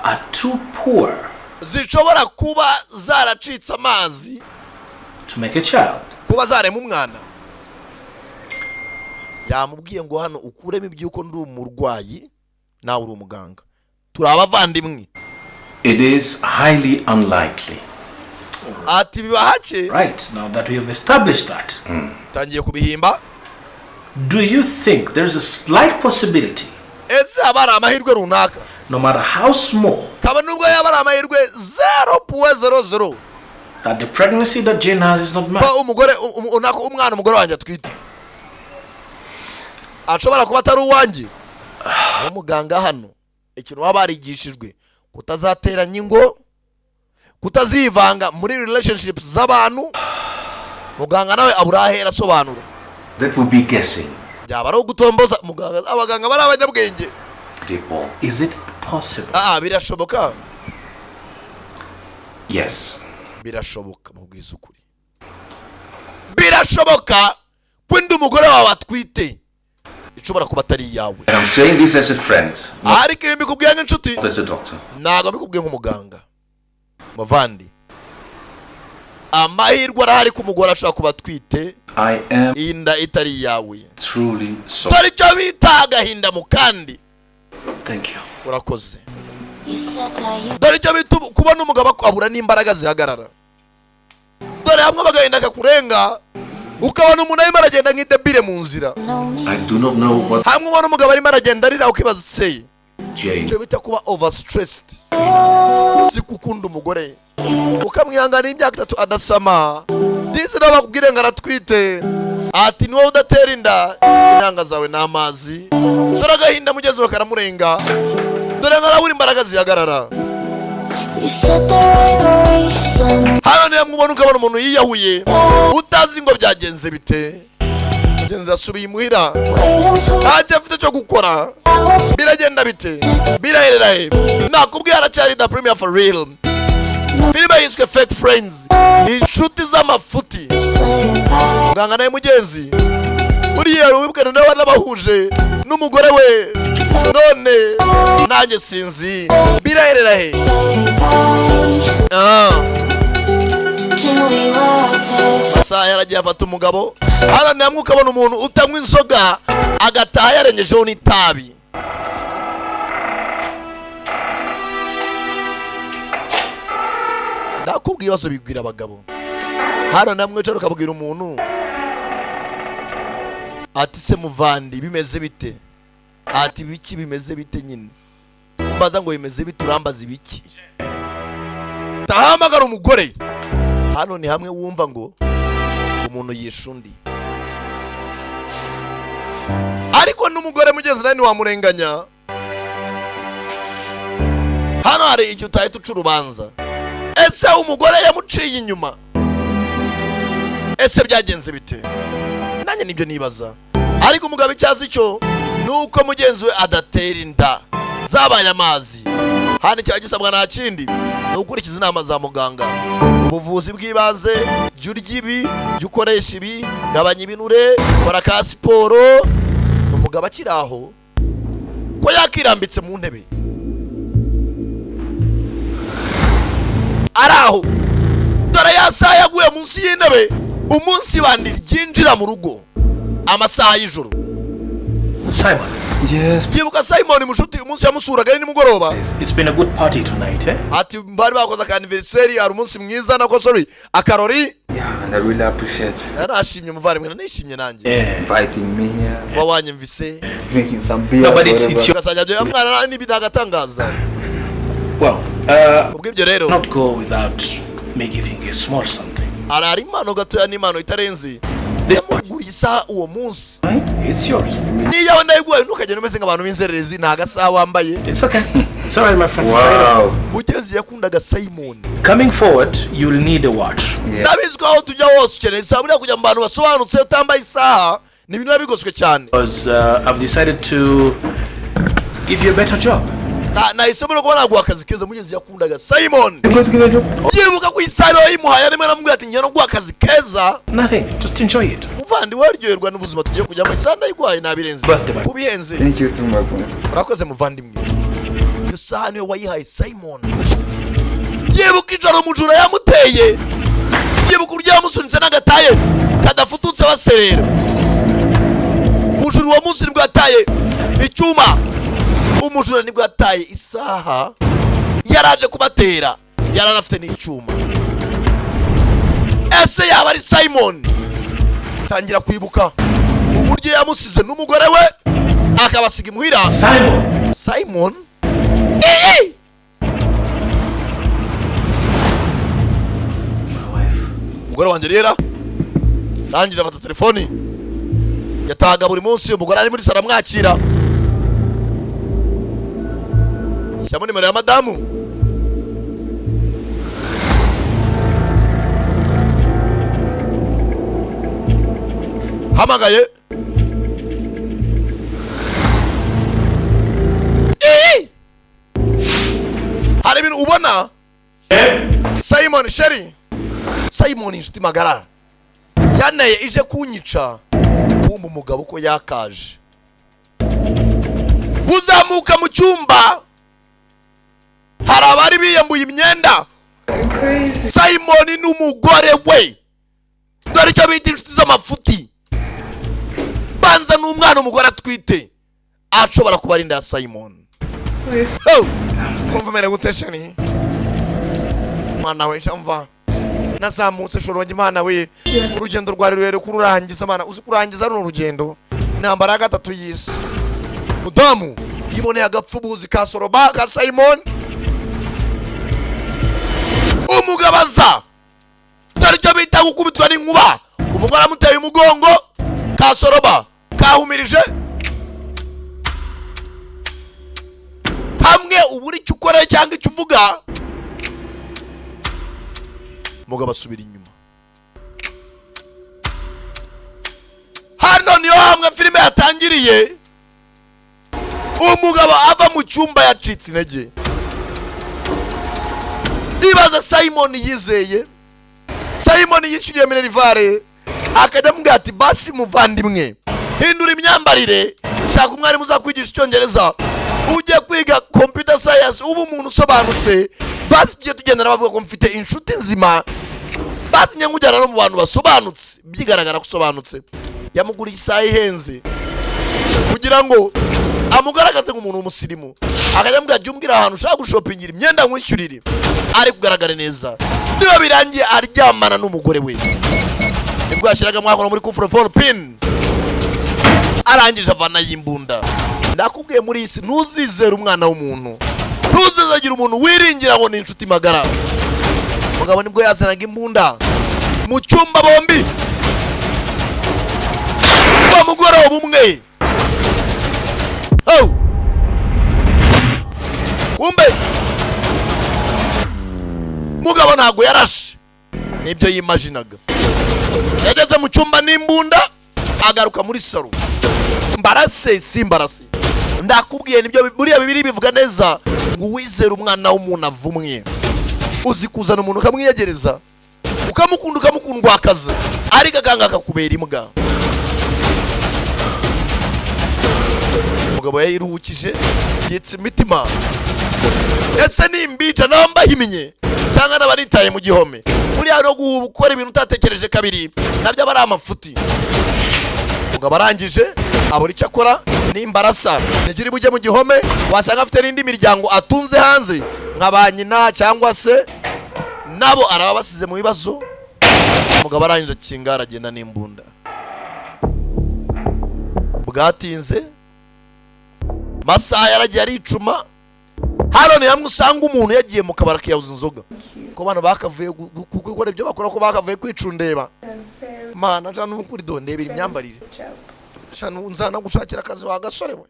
are too poor zishobora kuba zaracitse amazi to make a child? kuba zarema umwana? Yamubwiye ngo hano ukuremo ibyuko ndi umurwayi nawe uri umuganga. Turi abavandimwe. It is highly unlikely. Ati biba hake. Right, now that we have established that, Tangiye kubihimba. do you think there's a slight possibility, Ese abari amahirwe runaka no matter how small, kaba nubwo yabari amahirwe 0.00 that the pregnancy that Jane has is not mine? ko umugore umwana umugore wanjye atwite ashobora kuba atari uwanjye? Umuganga hano ikintu wabarigishijwe kutazateranya ingo, kutazivanga muri relationships z'abantu. Muganga nawe aburahera asobanura. That would be guessing. Byaba ari ugutomboza muganga. Abaganga bari abanyabwenge. People. Is it possible? Birashoboka. Yes. Birashoboka mubwiza ukuri. Birashoboka kwindi umugore wawe atwite ishobora kuba atari yawe. And I'm saying this as a friend, not Ariko ibi bikubwiye nk'inshuti. as a doctor. Ntago bikubwiye nk'umuganga. Muvandi. Amahirwe arahari ko umugore ashobora kuba atwite I am inda itari yawe. truly sorry. Dore icyo bita agahinda mu kandi. Thank you. Urakoze. Dore icyo bita kubona umugabo akabura n'imbaraga zihagarara. Dore hamwe bagahinda kakurenga ukabona umuntu arimo aragenda nk'idebire mu nzira. I do not know what Hamwe ubona umugabo arimo aragenda arira ukibaza utse. Jane. Icyo bita kuba overstressed. Sikukunda umugore. Ukamwihangana imyaka 3 adasama. Disi nawe bakubwire ngo aratwite. Ati ni wowe udatera inda. Intanga zawe n'amazi. Sara gahinda mugeze bakaramurenga. Dore ngo uri imbaraga zihagarara. Hano niyo mwubona ukabona umuntu yiyahuye. Utazi ngo byagenze bite. Mugenzi yasubiye imuhira. Ntacyo afite cyo gukora. Biragenda bite. Biraherera he. Nakubwiye aracyari the premier for real. Filime yiswe Fake Freinds. Inshuti z'amafuti. Muganga nawe mugenzi. Buriya wibwe nawe n'abahuje n'umugore we. None nanjye sinzi. Biraherera he. Asa yaragiye afata umugabo. Hano namwe ukabona umuntu utanywa inzoga agataha yarengejeho n'itabi. ndakubwiye ibibazo bigwira abagabo hano namwe cyo ukabwira umuntu ati se muvandi bimeze bite ati biki bimeze bite nyine mbaza ngo bimeze bite urambaza ibiki tahamagara umugore hano ni hamwe wumva ngo umuntu yishundi ariko n'umugore mugenzi nawe wamurenganya hano hari icyo utahita uca urubanza ese umugore yamuciye inyuma ese byagenze bite nanjye nibyo nibaza ariko umugabo icyazi cyo nuko mugenzi we adatera inda zabaye amazi hano icyaha gisabwa nta kindi ni ukurikiza inama za muganga ubuvuzi bw'ibanze jya urya ibi jya ukoresha ibi gabanya ibinure kora ka siporo umugabo akiri aho ko yakirambitse mu ntebe araho dore ya saa yaguye munsi y'intebe umunsi bandi ryinjira mu rugo amasaha y'ijoro Simon. Yes. yibuka Simon mushuti umunsi yamusuraga ari nimugoroba It's been a good party tonight, eh? ati bari bakoze ka anniversary ari umunsi mwiza nako sorry akarori Yeah, and I really appreciate narashimye muvandimwe nishimye nanjye inviting me here, wawanyumvise drinking some beer. No, but it's whatever. your... gasajya byo mwana n'ibidagatangaza Well, ubwo ibyo rero not go without me giving you a small something. arari impano gatoya n'imano itarenze This one, yamuguriye isaha uwo munsi it's yours. niyo ndayiguhaye ntukagenda umeze nk'abantu b'inzererezi nta gasaha wambaye It's okay. It's alright, my friend. Wow. mugenzi yakundaga Simon Coming forward, you'll need a watch. Yeah. nabizwi aho tujya hose ukeneye isaha buriya kujya mu bantu basobanutse utambaye isaha ni ibintu biba bigoswe cyane Because I've decided to give you a better job. nahisemo no kuba naguha akazi keza mugenzi yakundaga Simon You going to give a job? yibuka ku isaha yayimuhaye rimwe namubwira ati njya no guha akazi keza Nothing. Just enjoy it. muvandi waryoherwa n'ubuzima tugiye kujyamo isaha ndayiguhaye nabirenze Birthday boy. kubihenze Thank you too, my friend. urakoze muvandimwe iyo saha niyo wayihaye Simon yibuka ijoro umujura yamuteye yibuka uburyo yamusunitse n'agataye kadafututse baserera umujura uwo munsi nibwo yataye icyuma umujura nibwo yataye isaha yaraje kubatera yaranafite n'icyuma ese yaba ari Simon tangira kwibuka uburyo yamusize n'umugore we akabasiga imuhira Simon umugore wanjye rero rangira afata telefoni yatahaga buri munsi umugore ari muri sara amwakira shyamo nimero ya madamu hamagaye hari ibintu ubona Simon Sherry Simon inshuti magara yaneye ije kunyica kumba umugabo ko yakaje uzamuka mu cyumba hari abari biyambuye imyenda Simon n'umugore we dore icyo bita inshuti z'amafuti banza n'umwana umugore atwite ashobora kuba ari inda ya Simon kumva mere gutesheni mwana we shamva nazamutse shoronge imana we urugendo rwari rurerure kururangiza mana uzi kurangiza runo rugendo intambara ya gatatu y'isi mudamu yiboneye agapfubuzi ka soroba ka Simon umugabaza dore icyo bita gukubitwa n'inkuba umugore amuteye umugongo ka soroba kahumirije hamwe uburi icyo ukora cyangwa icyo uvuga umugabo asubira inyuma hano niyo hamwe filime yatangiriye umugabo ava mu cyumba yacitse intege ndibaza Simon yizeye Simon yishyuriye minerivare akajya amubwira ati basi muvandimwe hindura imyambarire shaka umwarimu uzakwigisha icyongereza ujye kwiga computer science ubu umuntu usobanutse basi tujye tugendana bavuga ko mfite inshuti nzima basi njye nkujyana no mu bantu basobanutse byigaragara ko usobanutse yamuguriye isaha ihenze kugira ngo amugaragaze nk'umuntu w'umusirimu akajya amubwira jya umbwira ahantu ushaka gushopingira imyenda nkwishyurire ari kugaragara neza niba birangiye aryamana n'umugore we nibwo yashyiraga mwakora muri kufure for pin arangije avana y'imbunda. Ndakubwiye muri isi ntuzizere umwana w'umuntu, ntuzizagira umuntu wiringira ngo ni inshuti magara. Mugabo nibwo yazanaga imbunda mu cyumba bombi wa mugoroba umwe. Kumbe mugabo ntago yarashe nibyo yimaginaga. Yageze mu cyumba n'imbunda agaruka muri saro. Mbarase simbarase. Ndakubwiye nibyo buriya bibiri bivuga neza ngo wizere umwana w'umuntu avumwe. Uzi kuzana umuntu kamwiyegereza ukamukunda ukamukundwa akaza ariko aganga akakubera imbwa. Mugabo yayiruhukije yitse imitima. Ese nimbica namba himinye cyangwa nabaritaye mu gihome. Buriya no gukora ibintu utatekereje kabiri nabyo abari amafuti. Mugabo arangije abura icyo akora n'imbarasa. Nijye uri bujye mu gihome wasanga afite n'indi miryango atunze hanze nka nyina cyangwa se nabo araba basize mu bibazo. Mugabo arangije kingara agenda n'imbunda. Bwatinze masaha yaragiye aricuma. Hano ni hamwe usanga umuntu yagiye mu kabara kiyabuza inzoga ko bana bakavuye gukora ibyo bakora ko bakavuye kwicundeba. Mana cyane n'ukuri do ndebera imyambarire cyane unzana gushakira akazi wa gasore we.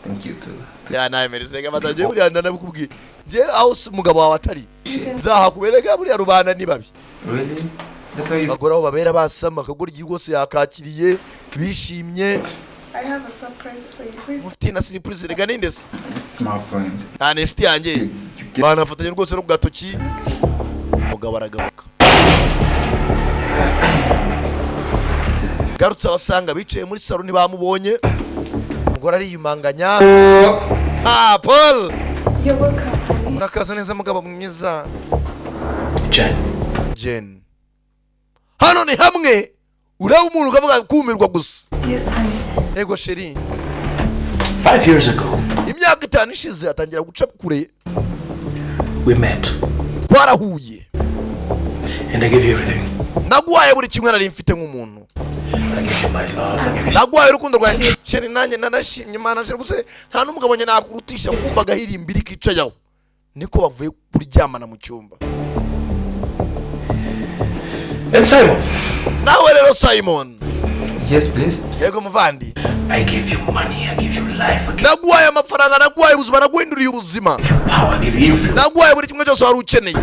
Thank you too. Ya naye merisega batagiye buri anda nabikubwiye je aho mugabo wawe atari zaha kuberega buri rubanda ni babi. Really? That's why you... Bagora babera basama kaguryi rwose yakakiriye bishimye. I have a surprise for you. Please. Mufti na surprise rega nindese. It's my friend. Ane inshuti yanjye bana fatanye rwose no bwatoki. Mugabo aragaruka. Garutse abasanga bicaye muri salo ntibamubonye. Mugora ari yumanganya. Paul. You're welcome. Murakaza neza mugabo mwiza. Jen. Hano ni hamwe uraho umuntu ukavuga kumirwa gusa. Yes, honey. Ego sheri. 5 years ago, Imyaka 5 ishize atangira guca kure. we met. Twarahuye. And I gave you everything. Nagwaye buri kimwe nari mfite nk'umuntu. I gave you my love. I gave you... Nagwaye urukundo rwawe. Sheri nanjye nanashimye Imana cyangwa nta n'umugabo nyine nakurutisha kumbaga hirimbira ikica yawe. Niko bavuye kuryamana mu cyumba. And Simon. Nawe rero Simon. Yes, please. Yego muvandi. I gave you money. I gave you life. I gave Nagwaye amafaranga, nagwaye ubuzima, nagwenduriye ubuzima. you power. I gave you influence. Nagwaye buri kimwe cyose wari ukeneye.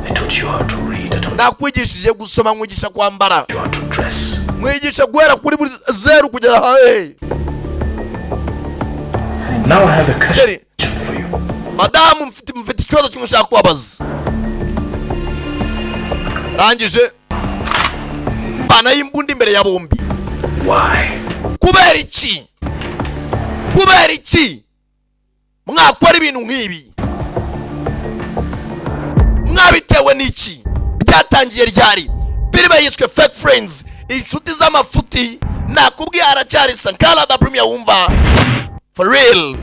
I taught you how to read. I taught Nakwigishije gusoma, nkwigisha kwambara. you how to dress. Nkwigisha guhera kuri buri zero kugera hahe. Now I have a question Sheri. for you. Madamu mfite ikibazo kimwe nshaka kubabaza. Rangije bana y'imbunda imbere ya bombi. Why? Kubera iki? Kubera iki? Mwakora ibintu nk'ibi? Mwabitewe n'iki? Byatangiye ryari? Biriba yiswe fake friends, inshuti z'amafuti. Nakubwiye aracyari Sankara da Premier wumva. For real.